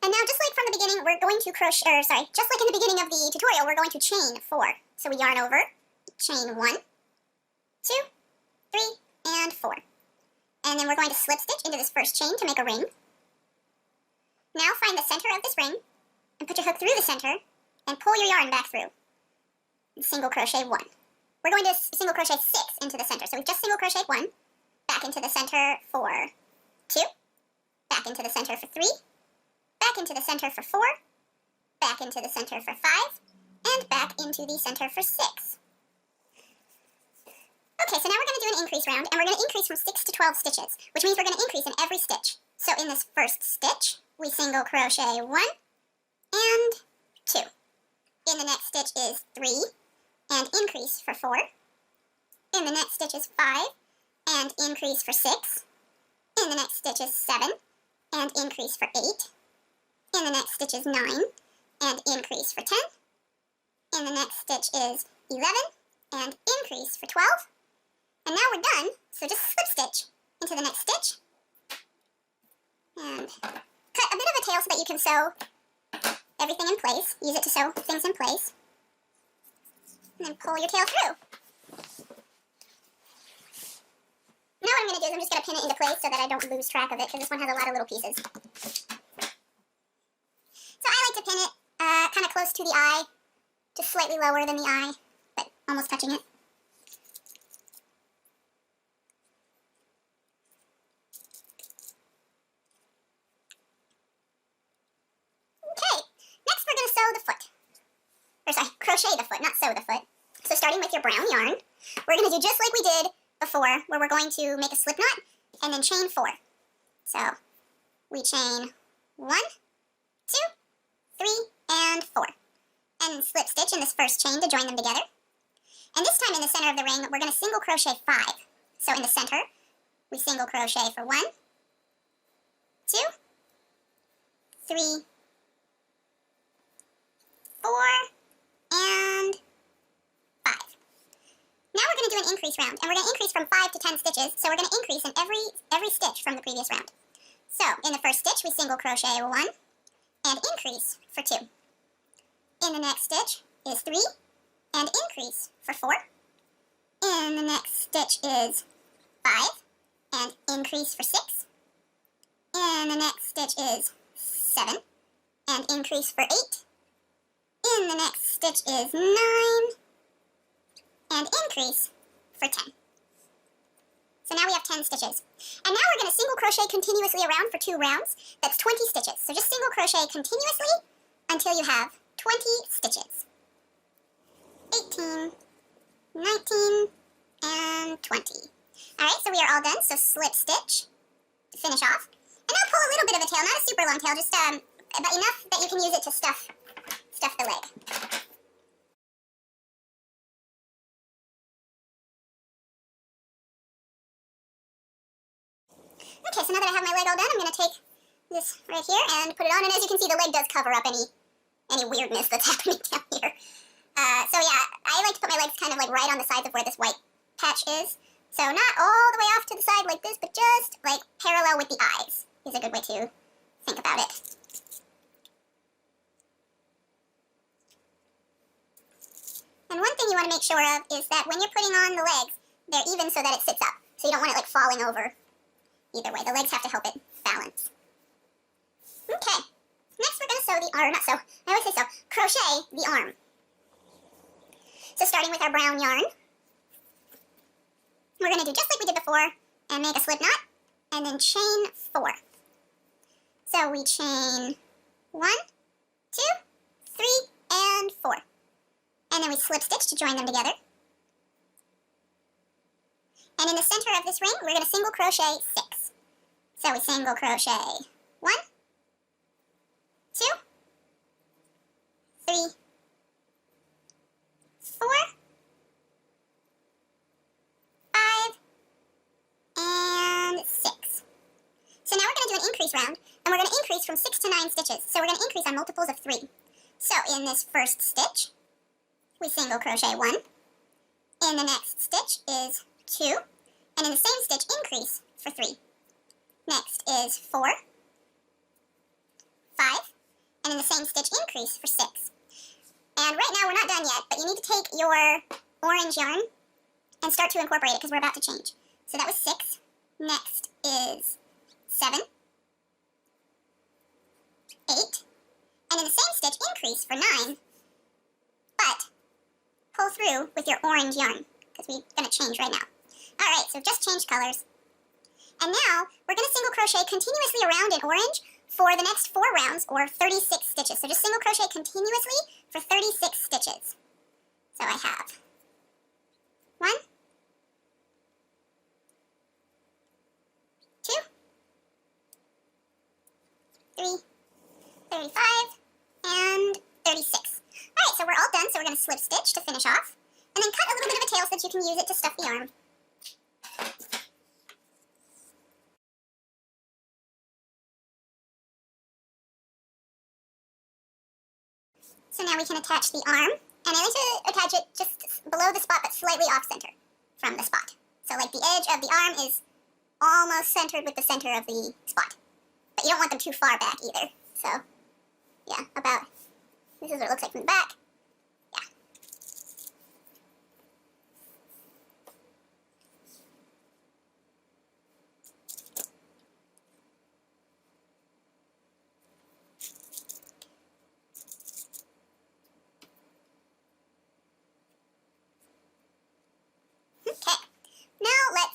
And now, just like from the beginning, we're going to crochet, just like in the beginning of the tutorial, we're going to chain 4. So we yarn over, chain 1, 2, 3, and 4. And then we're going to slip stitch into this first chain to make a ring. Now find the center of this ring, and put your hook through the center, and pull your yarn back through. And single crochet 1. We're going to single crochet 6 into the center. So we just single crochet 1, back into the center for 2, back into the center for 3, back into the center for 4, back into the center for 5, and back into the center for 6. Okay, so now we're going to do an increase round, and we're going to increase from 6 to 12 stitches, which means we're going to increase in every stitch. So in this first stitch, we single crochet 1 and 2. In the next stitch is 3, and increase for 4. In the next stitch is 5, and increase for 6. In the next stitch is 7, and increase for 8. In the next stitch is 9, and increase for 10. In the next stitch is 11, and increase for 12. And now we're done, so just slip stitch into the next stitch. And cut a bit of a tail so that you can sew everything in place. Use it to sew things in place. And then pull your tail through. Now what I'm just going to pin it into place so that I don't lose track of it, because this one has a lot of little pieces. So I like to pin it kind of close to the eye, just slightly lower than the eye, but almost touching it. Okay, next we're going to sew the foot. Or sorry, crochet the foot, not sew the foot. So starting with your brown yarn, we're going to do just like we did before, where we're going to make a slip knot and then chain 4. So we chain 1, 2, 3, and 4. And slip stitch in this first chain to join them together. And this time in the center of the ring, we're going to single crochet 5. So in the center, we single crochet for 1, 2, 3, 4, and 5. Now we're going to do an increase round, and we're going to increase from 5 to 10 stitches, so we're going to increase in every stitch from the previous round. So in the first stitch, we single crochet 1, and increase for 2. In the next stitch is 3, and increase for 4. In the next stitch is 5, and increase for 6. In the next stitch is 7, and increase for 8. In the next stitch is 9, and increase for 10. So now we have 10 stitches. And now we're going to single crochet continuously around for 2 rounds. That's 20 stitches. So just single crochet continuously until you have 20 stitches. 18, 19, and 20. Alright, so we are all done. So slip stitch to finish off. And now pull a little bit of a tail, not a super long tail, just about enough that you can use it to stuff the leg. Okay, so now that I have my leg all done, I'm going to take this right here and put it on. And as you can see, the leg does cover up any weirdness that's happening down here. So yeah, I like to put my legs kind of like right on the sides of where this white patch is. So not all the way off to the side like this, but just like parallel with the eyes is a good way to think about it. And one thing you want to make sure of is that when you're putting on the legs, they're even so that it sits up. So you don't want it like falling over either way. The legs have to help it balance. Okay. Next we're going to sew the arm, not sew, I always say sew, crochet the arm. So starting with our brown yarn, we're going to do just like we did before and make a slip knot and then chain 4. So we chain 1, 2, 3, and 4. And then we slip stitch to join them together. And in the center of this ring, we're going to single crochet 6. So we single crochet 1, 2, 3, 4, 5, and 6. So now we're going to do an increase round, and we're going to increase from 6 to 9 stitches. So we're going to increase on multiples of 3. So in this first stitch, we single crochet 1. In the next stitch is 2. And in the same stitch, increase for 3. Next is 4, 5. And in the same stitch, increase for 6. And right now, we're not done yet, but you need to take your orange yarn and start to incorporate it because we're about to change. So that was 6. Next is 7, 8. And in the same stitch, increase for 9. But pull through with your orange yarn because we're going to change right now. Alright, so just changed colors. And now, we're going to single crochet continuously around in orange for the next 4 rounds, or 36 stitches. So just single crochet continuously for 36 stitches. So I have 1, 2, 3, 35, and 36. Alright, so we're all done, so we're going to slip stitch to finish off. And then cut a little bit of a tail so that you can use it to stuff the arm. So now we can attach the arm, and I like to attach it just below the spot, but slightly off-center from the spot. So like the edge of the arm is almost centered with the center of the spot. But you don't want them too far back either. So, yeah, about, this is what it looks like from the back. Yeah.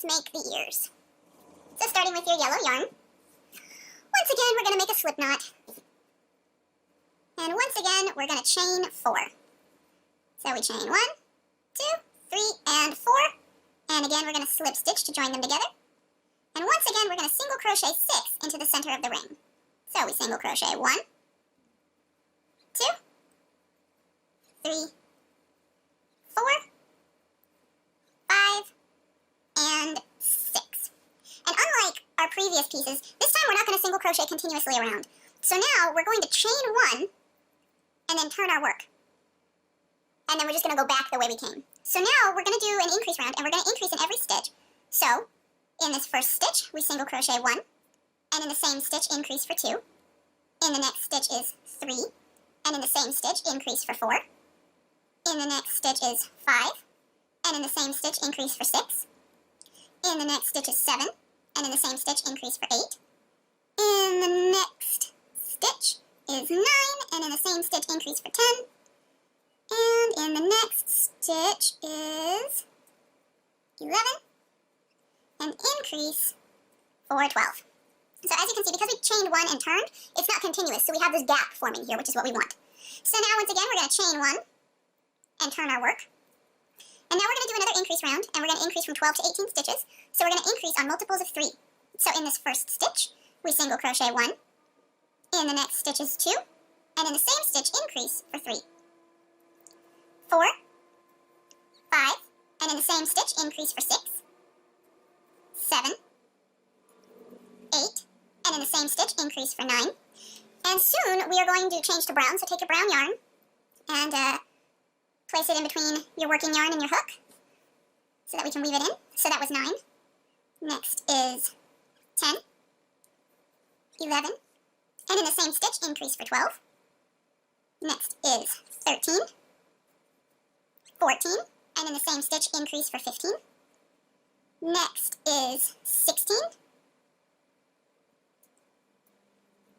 make the ears. So starting with your yellow yarn, once again we're going to make a slip knot. And once again we're going to chain 4. So we chain 1, 2, 3, and 4. And again we're going to slip stitch to join them together. And once again we're going to single crochet 6 into the center of the ring. So we single crochet 1, 2, 3, 4, 5, and 6. And unlike our previous pieces, this time we're not going to single crochet continuously around. So now we're going to chain 1 and then turn our work. And then we're just going to go back the way we came. So now we're going to do an increase round, and we're going to increase in every stitch. So in this first stitch, we single crochet 1, and in the same stitch, increase for 2. In the next stitch is 3, and in the same stitch, increase for 4. In the next stitch is 5, and in the same stitch, increase for 6. In the next stitch is 7, and in the same stitch, increase for 8. In the next stitch is 9, and in the same stitch, increase for 10. And in the next stitch is 11, and increase for 12. So as you can see, because we chained 1 and turned, it's not continuous, so we have this gap forming here, which is what we want. So now, once again, we're going to chain 1 and turn our work. And now we're going to do another increase round, and we're going to increase from 12 to 18 stitches. So we're going to increase on multiples of 3. So in this first stitch, we single crochet 1. In the next stitch is 2. And in the same stitch, increase for 3. 4, 5, and in the same stitch, increase for 6. 7, 8, and in the same stitch, increase for 9. And soon, we are going to change to brown, so take a brown yarn and place it in between your working yarn and your hook so that we can weave it in. So that was 9. Next is 10, 11, and in the same stitch, increase for 12. Next is 13, 14, and in the same stitch, increase for 15. Next is 16,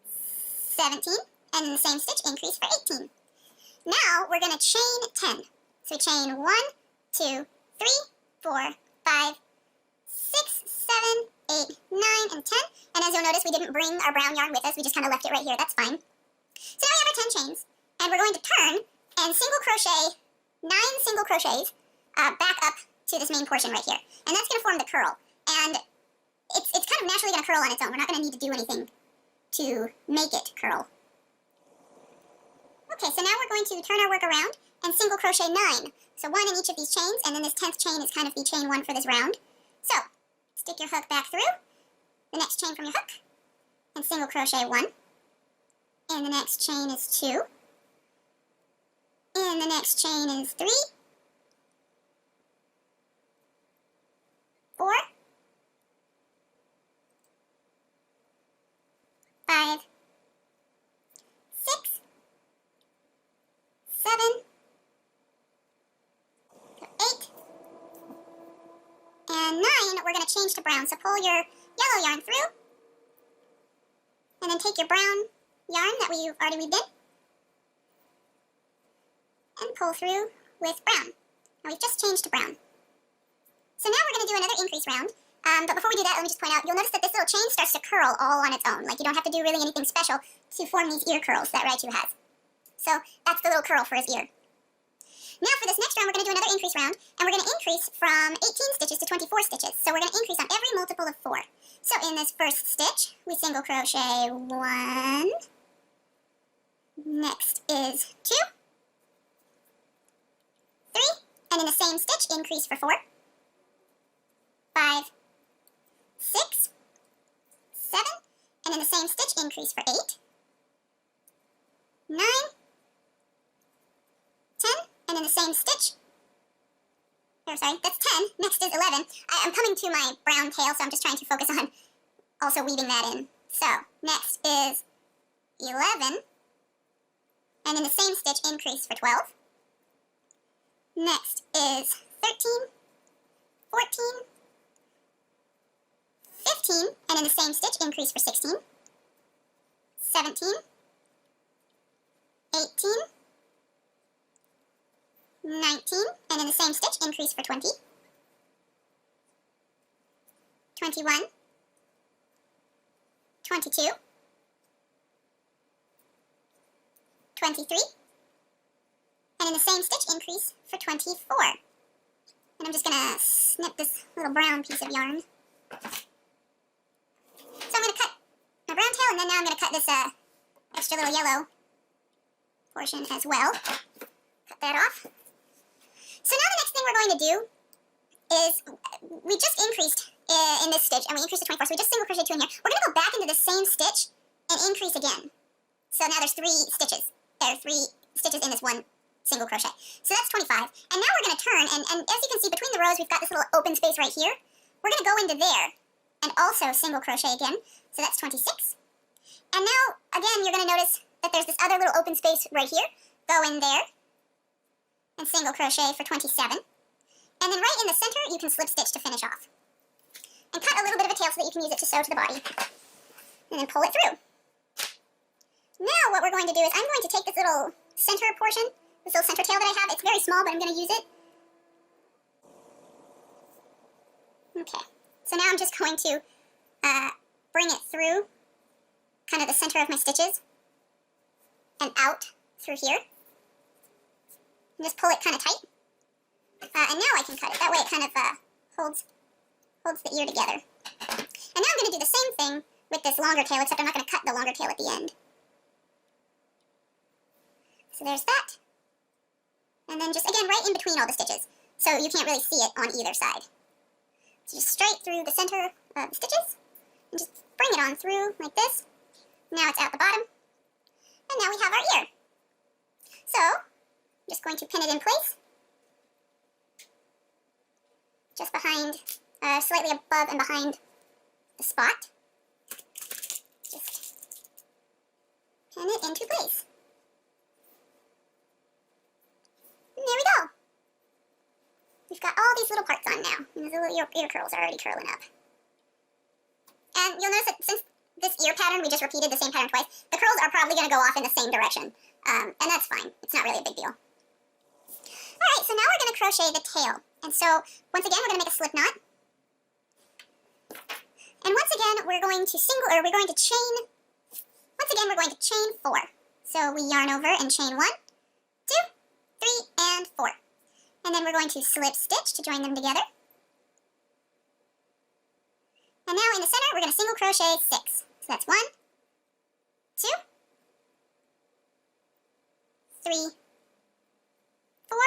17, and in the same stitch, increase for 18. Now, we're going to chain 10. So we chain 1, 2, 3, 4, 5, 6, 7, 8, 9, and 10. And as you'll notice, we didn't bring our brown yarn with us. We just kind of left it right here. That's fine. So now we have our 10 chains. And we're going to turn and single crochet 9 single crochets back up to this main portion right here. And that's going to form the curl. And it's kind of naturally going to curl on its own. We're not going to need to do anything to make it curl. Okay, so now we're going to turn our work around and single crochet 9. So 1 in each of these chains, and then this 10th chain is kind of the chain 1 for this round. So, stick your hook back through, the next chain from your hook, and single crochet 1. And the next chain is 2. And the next chain is 3. 4. 5. 6. 7. 8. And 9, we're going to change to brown. So pull your yellow yarn through. And then take your brown yarn that we've already weaved in. And pull through with brown. Now we've just changed to brown. So now we're going to do another increase round. But before we do that, let me just point out, you'll notice that this little chain starts to curl all on its own. Like, you don't have to do really anything special to form these ear curls that Raichu has. So that's the little curl for his ear. Now for this next round, we're going to do another increase round, and we're going to increase from 18 stitches to 24 stitches. So we're going to increase on every multiple of 4. So in this first stitch, we single crochet 1. Next is 2. 3. And in the same stitch, increase for 4. 5. 6. 7. And in the same stitch, increase for 8. 9. 10. And in the same stitch, that's 10. Next is 11. I'm coming to my brown tail, so I'm just trying to focus on also weaving that in. So, next is 11. And in the same stitch, increase for 12. Next is 13, 14, 15, and in the same stitch, increase for 16. 17, 18, 19, and in the same stitch, increase for 20. 21, 22, 23, and in the same stitch increase for 24. And I'm just going to snip this little brown piece of yarn. So I'm going to cut my brown tail, and then now I'm going to cut this extra little yellow portion as well. Cut that off. So now the next thing we're going to do is, we just increased in this stitch, and we increased to 24, so we just single crochet 2 in here. We're going to go back into the same stitch and increase again. So now there's 3 stitches. There are 3 stitches in this one single crochet. So that's 25. And now we're going to turn, and as you can see, between the rows, we've got this little open space right here. We're going to go into there and also single crochet again. So that's 26. And now, again, you're going to notice that there's this other little open space right here. Go in there and single crochet for 27. And then right in the center, you can slip stitch to finish off. And cut a little bit of a tail so that you can use it to sew to the body. And then pull it through. Now what we're going to do is I'm going to take this little center portion, this little center tail that I have. It's very small, but I'm going to use it. Okay. So now I'm just going to bring it through kind of the center of my stitches and out through here. And just pull it kind of tight. And now I can cut it. That way it kind of holds the ear together. And now I'm going to do the same thing with this longer tail, except I'm not going to cut the longer tail at the end. So there's that. And then just, again, right in between all the stitches. So you can't really see it on either side. So just straight through the center of the stitches. And just bring it on through like this. Now it's at the bottom. And now we have our ear. So, I'm just going to pin it in place. Just behind, slightly above and behind the spot. Just pin it into place. And there we go. We've got all these little parts on now. And the little ear curls are already curling up. And you'll notice that since this ear pattern, we just repeated the same pattern twice, the curls are probably going to go off in the same direction. And that's fine. It's not really a big deal. Alright, so now we're going to crochet the tail. And so, once again, we're going to make a slip knot. And once again, we're going to chain, once again, we're going to chain 4. So we yarn over and chain 1, 2, 3, and 4. And then we're going to slip stitch to join them together. And now in the center, we're going to single crochet 6. So that's 1, 2, 3, 4,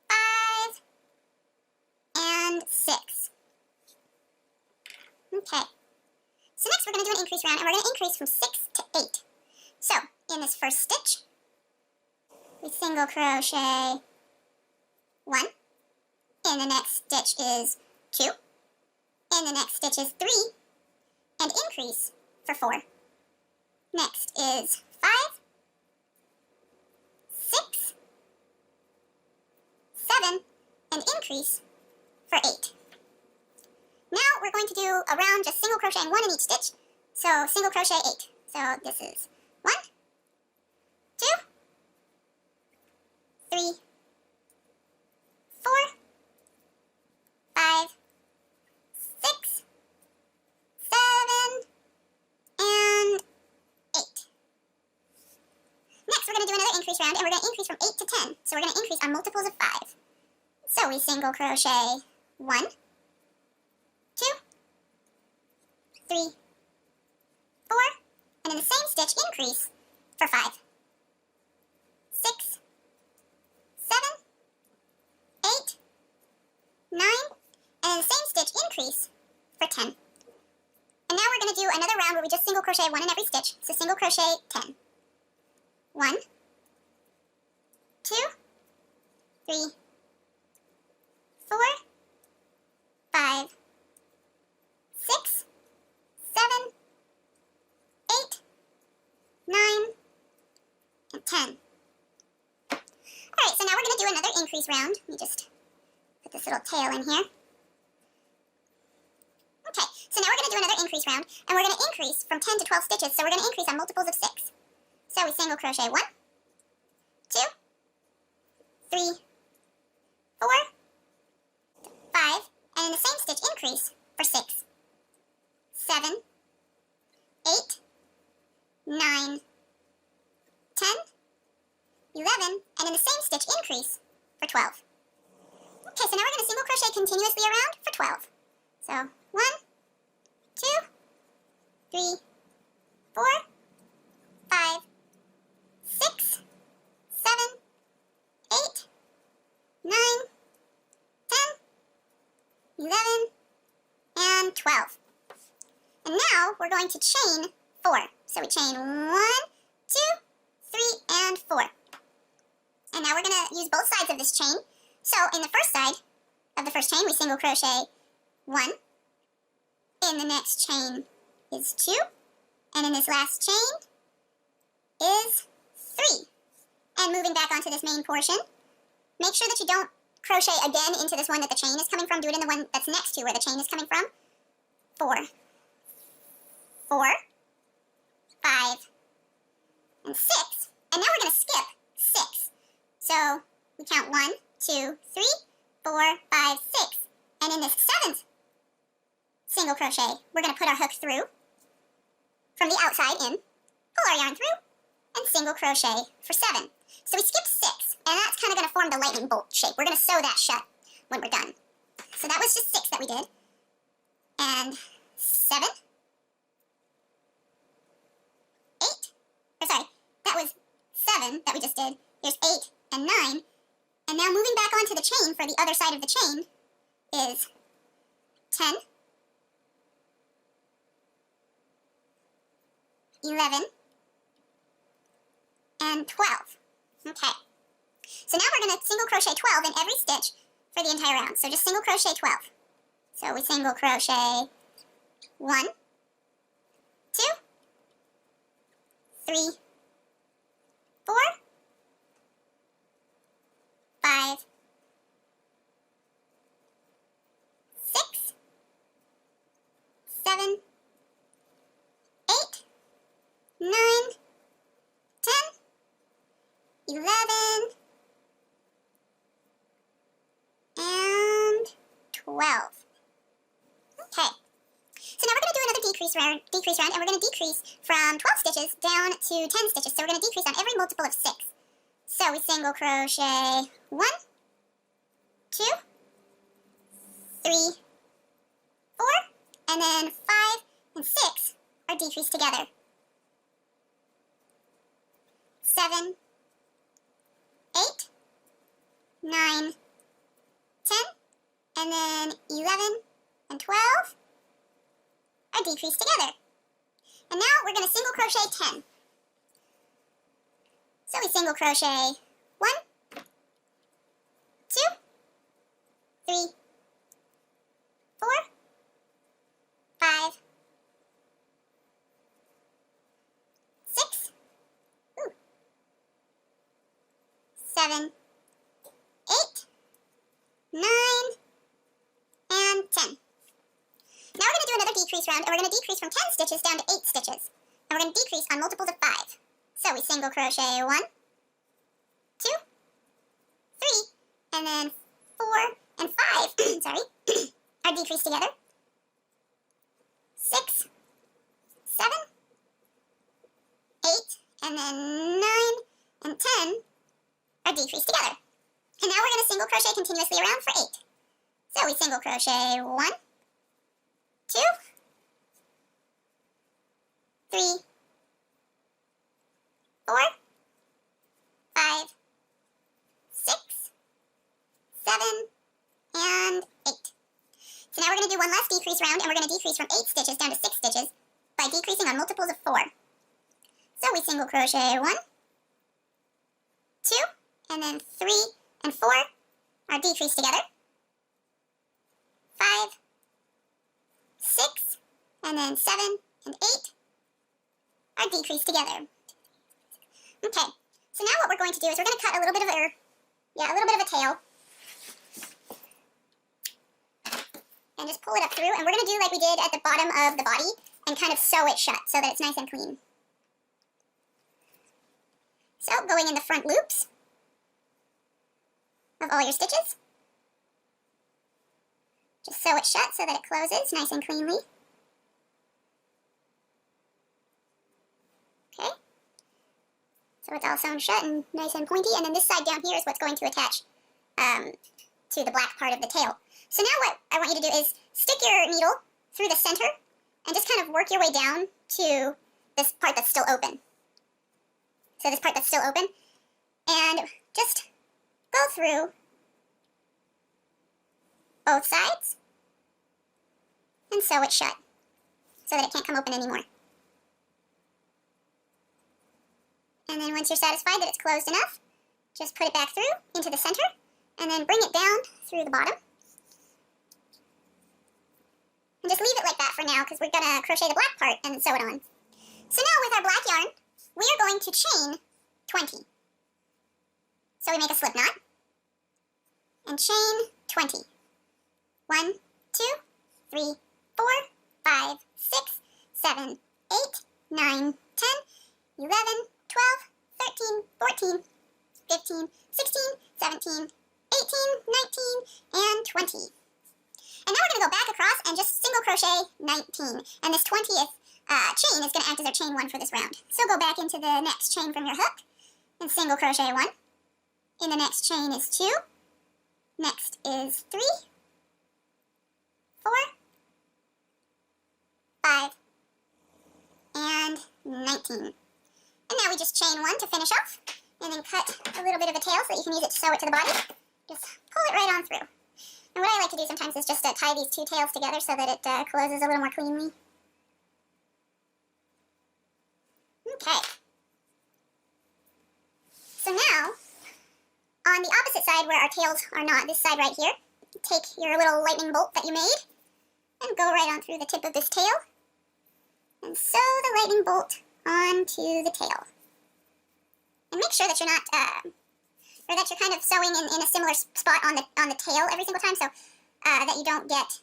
5, and 6. Okay. So next we're going to do an increase round, and we're going to increase from 6 to 8. So, in this first stitch, we single crochet 1. In the next stitch is 2. In the next stitch is 3. And increase for 4. Next is 5, 6, 7, and increase for 8. Now we're going to do a round just single crocheting 1 in each stitch. So single crochet 8. So this is 1, 2, 3, 4, 5, 6, 7, and 8. Next we're going to do another increase round, and we're going to increase from 8 to 10. So we're going to increase our multiples of 5. So we single crochet 1, 2, 3, 4, and in the same stitch increase for 5, 6, 7, 8, 9, and in the same stitch increase for 10. And now we're going to do another round where we just single crochet 1 in every stitch, so single crochet 10. 1, 2, 3, 4, 5, 6, 7, 8, 9, and 10. Alright, so now we're going to do another increase round. Let me just put this little tail in here. Okay, so now we're going to do another increase round, and we're going to increase from 10 to 12 stitches, so we're going to increase on multiples of 6. So we single crochet 1, 2, 3, 4, 5, and in the same stitch increase stitch increase for 12. Okay, so now we're going to single crochet continuously around for 12. So 1, 2, 3, 4, 5, 6, 7, 8, 9, 10, 11, and 12. And now we're going to chain 4. So we chain 1, 2, 3, and 4. And now we're going to use both sides of this chain. So in the first side of the first chain, we single crochet 1. In the next chain is 2. And in this last chain is 3. And moving back onto this main portion, make sure that you don't crochet again into this one that the chain is coming from. Do it in the one that's next to where the chain is coming from. 4, 4, 5, and 6. And now we're going to skip 6. So we count 1, 2, 3, 4, 5, 6. And in this 7th single crochet, we're going to put our hook through from the outside in, pull our yarn through, and single crochet for 7. So we skipped 6, and that's kind of going to form the lightning bolt shape. We're going to sew that shut when we're done. So that was just 6 that we did. And 7, 8, or sorry, that was 7 that we just did. There's 8 and 9. And now moving back onto the chain for the other side of the chain is 10, 11, and 12. Okay. So now we're going to single crochet 12 in every stitch for the entire round. So just single crochet 12. So we single crochet 1, 2, 3, 4, 5, 6, 7, 8, 9, 10, 11, and 12. Okay. So now we're going to do another decrease round, and we're going to decrease from 12 stitches down to 10 stitches. So we're going to decrease on every multiple of 6. So we single crochet 1, 2, 3, 4, and then 5 and 6 are decreased together. 7, 8, 9, 10, and then 11 and 12 are decreased together. And now we're going to single crochet 10. So we single crochet 1, 2, 3, 4, 5, 6, 7, 8, 9, and 10. Now we're going to do another decrease round, and we're going to decrease from 10 stitches down to 8 stitches. And we're going to decrease on multiples of 5. So we single crochet 1, 2, 3, and then 4 and 5, sorry, are decreased together. 6, 7, 8, and then 9 and 10 are decreased together. And now we're going to single crochet continuously around for 8. So we single crochet 1, 2, 3, 4, 5, 6, 7, and 8. So now we're going to do one last decrease round, and we're going to decrease from 8 stitches down to 6 stitches by decreasing on multiples of 4. So we single crochet 1, 2, and then 3 and 4 are decreased together. 5, 6, and then 7 and 8 are decreased together. Okay, so now what we're going to do is we're going to cut a little bit of a tail. And just pull it up through, and we're going to do like we did at the bottom of the body and kind of sew it shut so that it's nice and clean. So going in the front loops of all your stitches. Just sew it shut so that it closes nice and cleanly. Okay. So it's all sewn shut and nice and pointy, and then this side down here is what's going to attach to the black part of the tail. So now what I want you to do is stick your needle through the center and just kind of work your way down to this part that's still open. So this part that's still open, and just go through both sides and sew it shut so that it can't come open anymore. And then once you're satisfied that it's closed enough, just put it back through into the center and then bring it down through the bottom. And just leave it like that for now because we're going to crochet the black part and sew it on. So now with our black yarn, we are going to chain 20. So we make a slip knot and chain 20. 1, 2, 3, 4, 5, 6, 7, 8, 9, 10, 11, 12, 13, 14, 15, 16, 17, 18, 19, and 20. And now we're going to go back across and just single crochet 19. And this 20th chain is going to act as our chain 1 for this round. So go back into the next chain from your hook and single crochet 1. In the next chain is 2. Next is 3, 4, 5, and 19. And now we just chain 1 to finish off, and then cut a little bit of a tail so that you can use it to sew it to the body. Just pull it right on through. And what I like to do sometimes is just tie these two tails together so that it closes a little more cleanly. Okay. So now, on the opposite side where our tails are not, this side right here, take your little lightning bolt that you made and go right on through the tip of this tail and sew the lightning bolt onto the tail. And make sure that you're not, or that you're kind of sewing in a similar spot on the tail every single time so that you don't get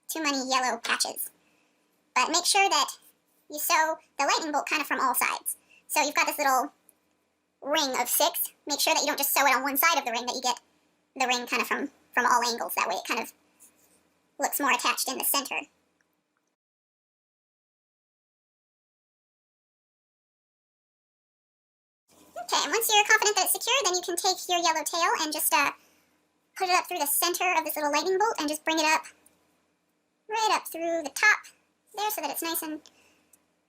too many yellow patches. But make sure that you sew the lightning bolt kind of from all sides. So you've got this little ring of 6. Make sure that you don't just sew it on one side of the ring, that you get the ring kind of from all angles. That way it kind of looks more attached in the center. Okay, and once you're confident that it's secure, then you can take your yellow tail and just put it up through the center of this little lightning bolt and just bring it up, right up through the top there so that it's nice and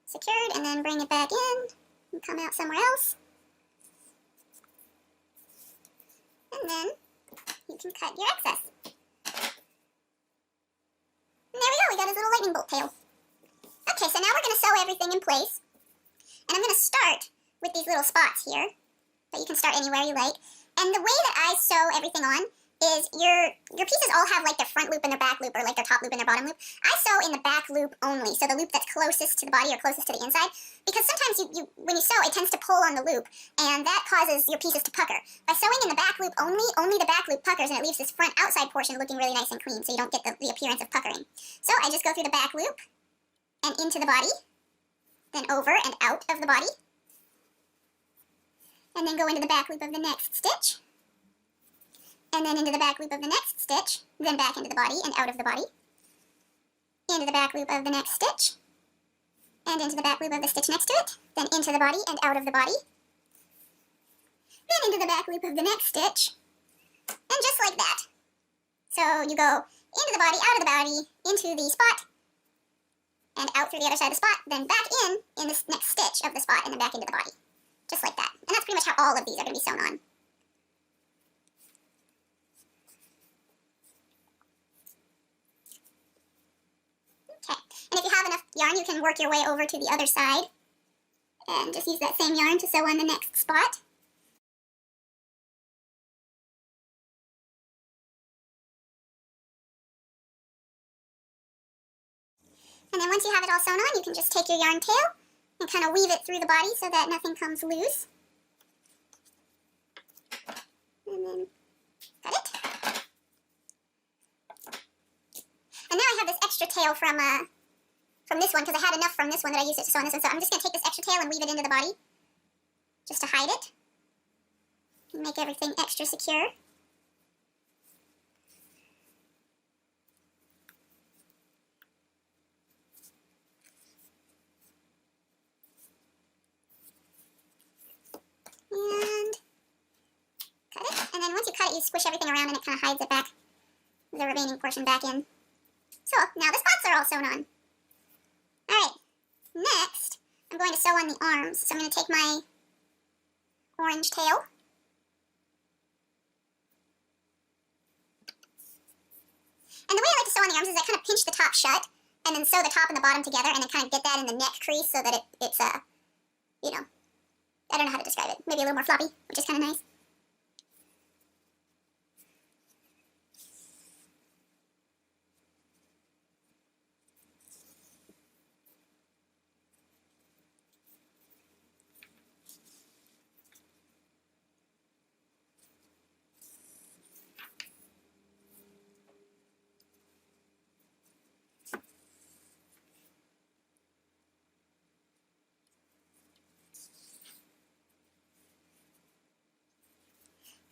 secured, and then bring it back in and come out somewhere else. And then you can cut your excess. And there we go, we got his little lightning bolt tail. Okay, so now we're going to sew everything in place. And I'm going to start with these little spots here, but you can start anywhere you like. And the way that I sew everything on is your pieces all have like their front loop and their back loop, or like their top loop and their bottom loop. I sew in the back loop only, so the loop that's closest to the body or closest to the inside, because sometimes when you sew, it tends to pull on the loop, and that causes your pieces to pucker. By sewing in the back loop only the back loop puckers, and it leaves this front outside portion looking really nice and clean, so you don't get the appearance of puckering. So I just go through the back loop and into the body, then over and out of the body, and then go into the back loop of the next stitch, and then into the back loop of the next stitch, then back into the body and out of the body, into the back loop of the next stitch, and into the back loop of the stitch next to it, then into the body and out of the body, then into the back loop of the next stitch, and just like that. So you go into the body, out of the body, into the spot, and out through the other side of the spot, then back in this next stitch of the spot, and then back into the body. Just like that. And that's pretty much how all of these are going to be sewn on. Okay, and if you have enough yarn, you can work your way over to the other side and just use that same yarn to sew on the next spot. And then once you have it all sewn on, you can just take your yarn tail and kind of weave it through the body so that nothing comes loose. And then cut it. And now I have this extra tail from this one, because I had enough from this one that I used it to sew on this one. So I'm just going to take this extra tail and weave it into the body, just to hide it, and make everything extra secure. And then once you cut it, you squish everything around and it kind of hides it back, the remaining portion back in. So now the spots are all sewn on. Alright, next I'm going to sew on the arms. So I'm going to take my orange tail. And the way I like to sew on the arms is I kind of pinch the top shut and then sew the top and the bottom together and then kind of get that in the neck crease so that it's you know, I don't know how to describe it. Maybe a little more floppy, which is kind of nice.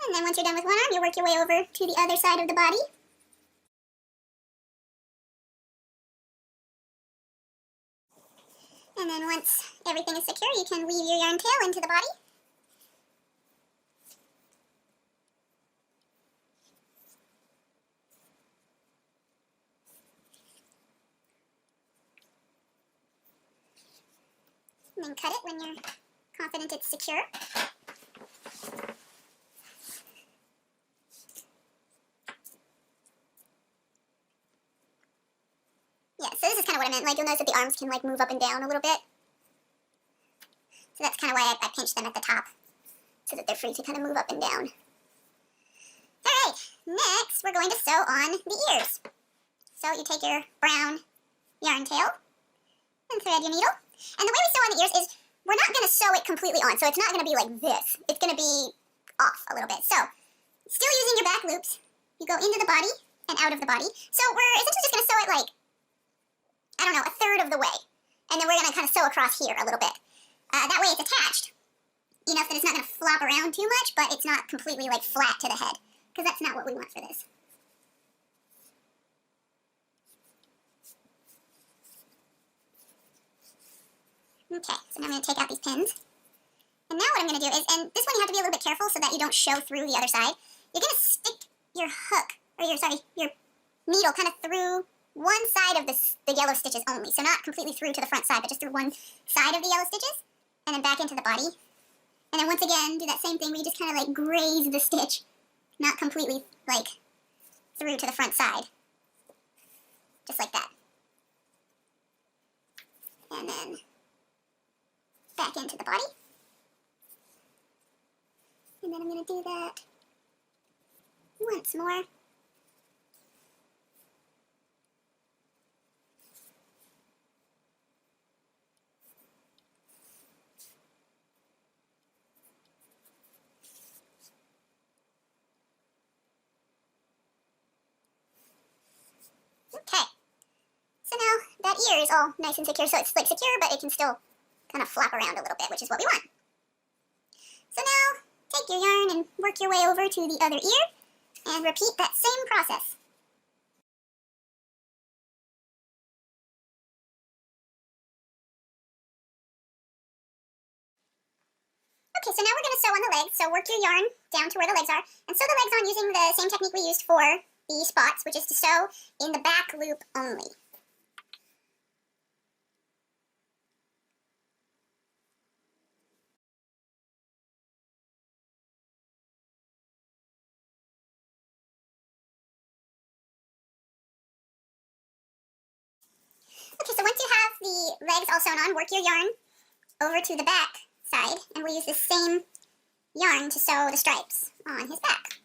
And then once you're done with one arm, you work your way over to the other side of the body. And then once everything is secure, you can weave your yarn tail into the body. And then cut it when you're confident it's secure. Yeah, so this is kind of what I meant. Like, you'll notice that the arms can, like, move up and down a little bit. So that's kind of why I pinched them at the top, so that they're free to kind of move up and down. Alright, next we're going to sew on the ears. So you take your brown yarn tail and thread your needle. And the way we sew on the ears is we're not going to sew it completely on, so it's not going to be like this. It's going to be off a little bit. So, still using your back loops, you go into the body and out of the body. So we're essentially just going to sew it like, I don't know, a third of the way. And then we're going to kind of sew across here a little bit. That way it's attached enough that it's not going to flop around too much, but it's not completely like flat to the head, because that's not what we want for this. Okay, so now I'm going to take out these pins. And now what I'm going to do is, and this one you have to be a little bit careful so that you don't show through the other side. You're going to stick your hook, or your needle kind of through one side of the yellow stitches only. So not completely through to the front side, but just through one side of the yellow stitches. And then back into the body. And then once again, do that same thing where you just kind of like graze the stitch. Not completely like through to the front side. Just like that. And then back into the body. And then I'm going to do that once more. Okay. So now that ear is all nice and secure, so it's like secure, but it can still kind of flap around a little bit, which is what we want. So now, take your yarn and work your way over to the other ear, and repeat that same process. Okay, so now we're going to sew on the legs, so work your yarn down to where the legs are, and sew the legs on using the same technique we used for the spots, which is to sew in the back loop only. Okay, so once you have the legs all sewn on, work your yarn over to the back side, and we'll use the same yarn to sew the stripes on his back.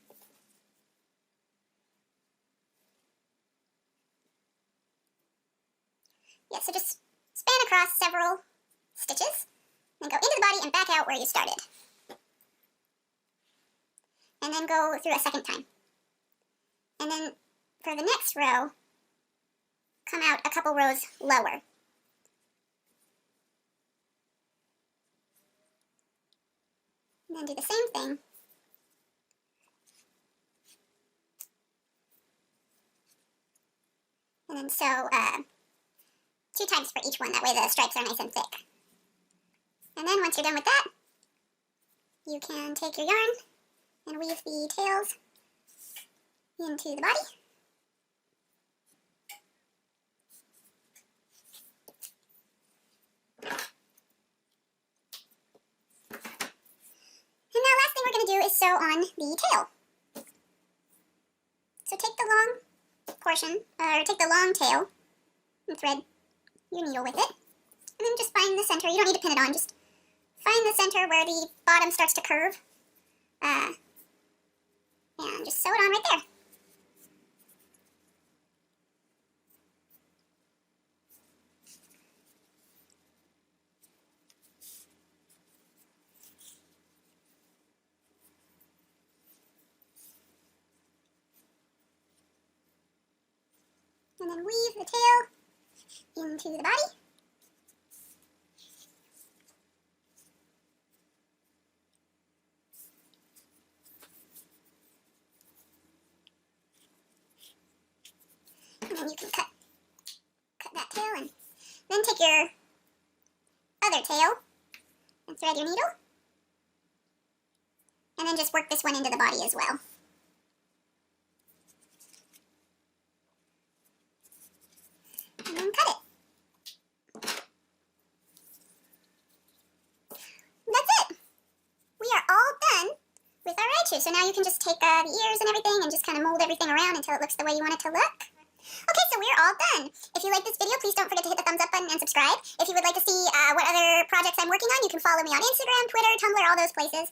Yeah, so just span across several stitches, then go into the body and back out where you started. And then go through a second time. And then for the next row, come out a couple rows lower. And then do the same thing. And then sew 2 times for each one, that way the stripes are nice and thick. And then once you're done with that, you can take your yarn and weave the tails into the body. And now last thing we're going to do is sew on the tail. So take the long portion, or take the long tail and thread your needle with it. And then just find the center. You don't need to pin it on, just find the center where the bottom starts to curve. And just sew it on right there. And then weave the tail into the body. And then you can cut that tail, and then take your other tail and thread your needle. And then just work this one into the body as well. And then cut it. That's it. We are all done with our Raichu. So now you can just take the ears and everything and just kind of mold everything around until it looks the way you want it to look. Okay, so we're all done. If you like this video, please don't forget to hit the thumbs up button and subscribe. If you would like to see what other projects I'm working on, you can follow me on Instagram, Twitter, Tumblr, all those places.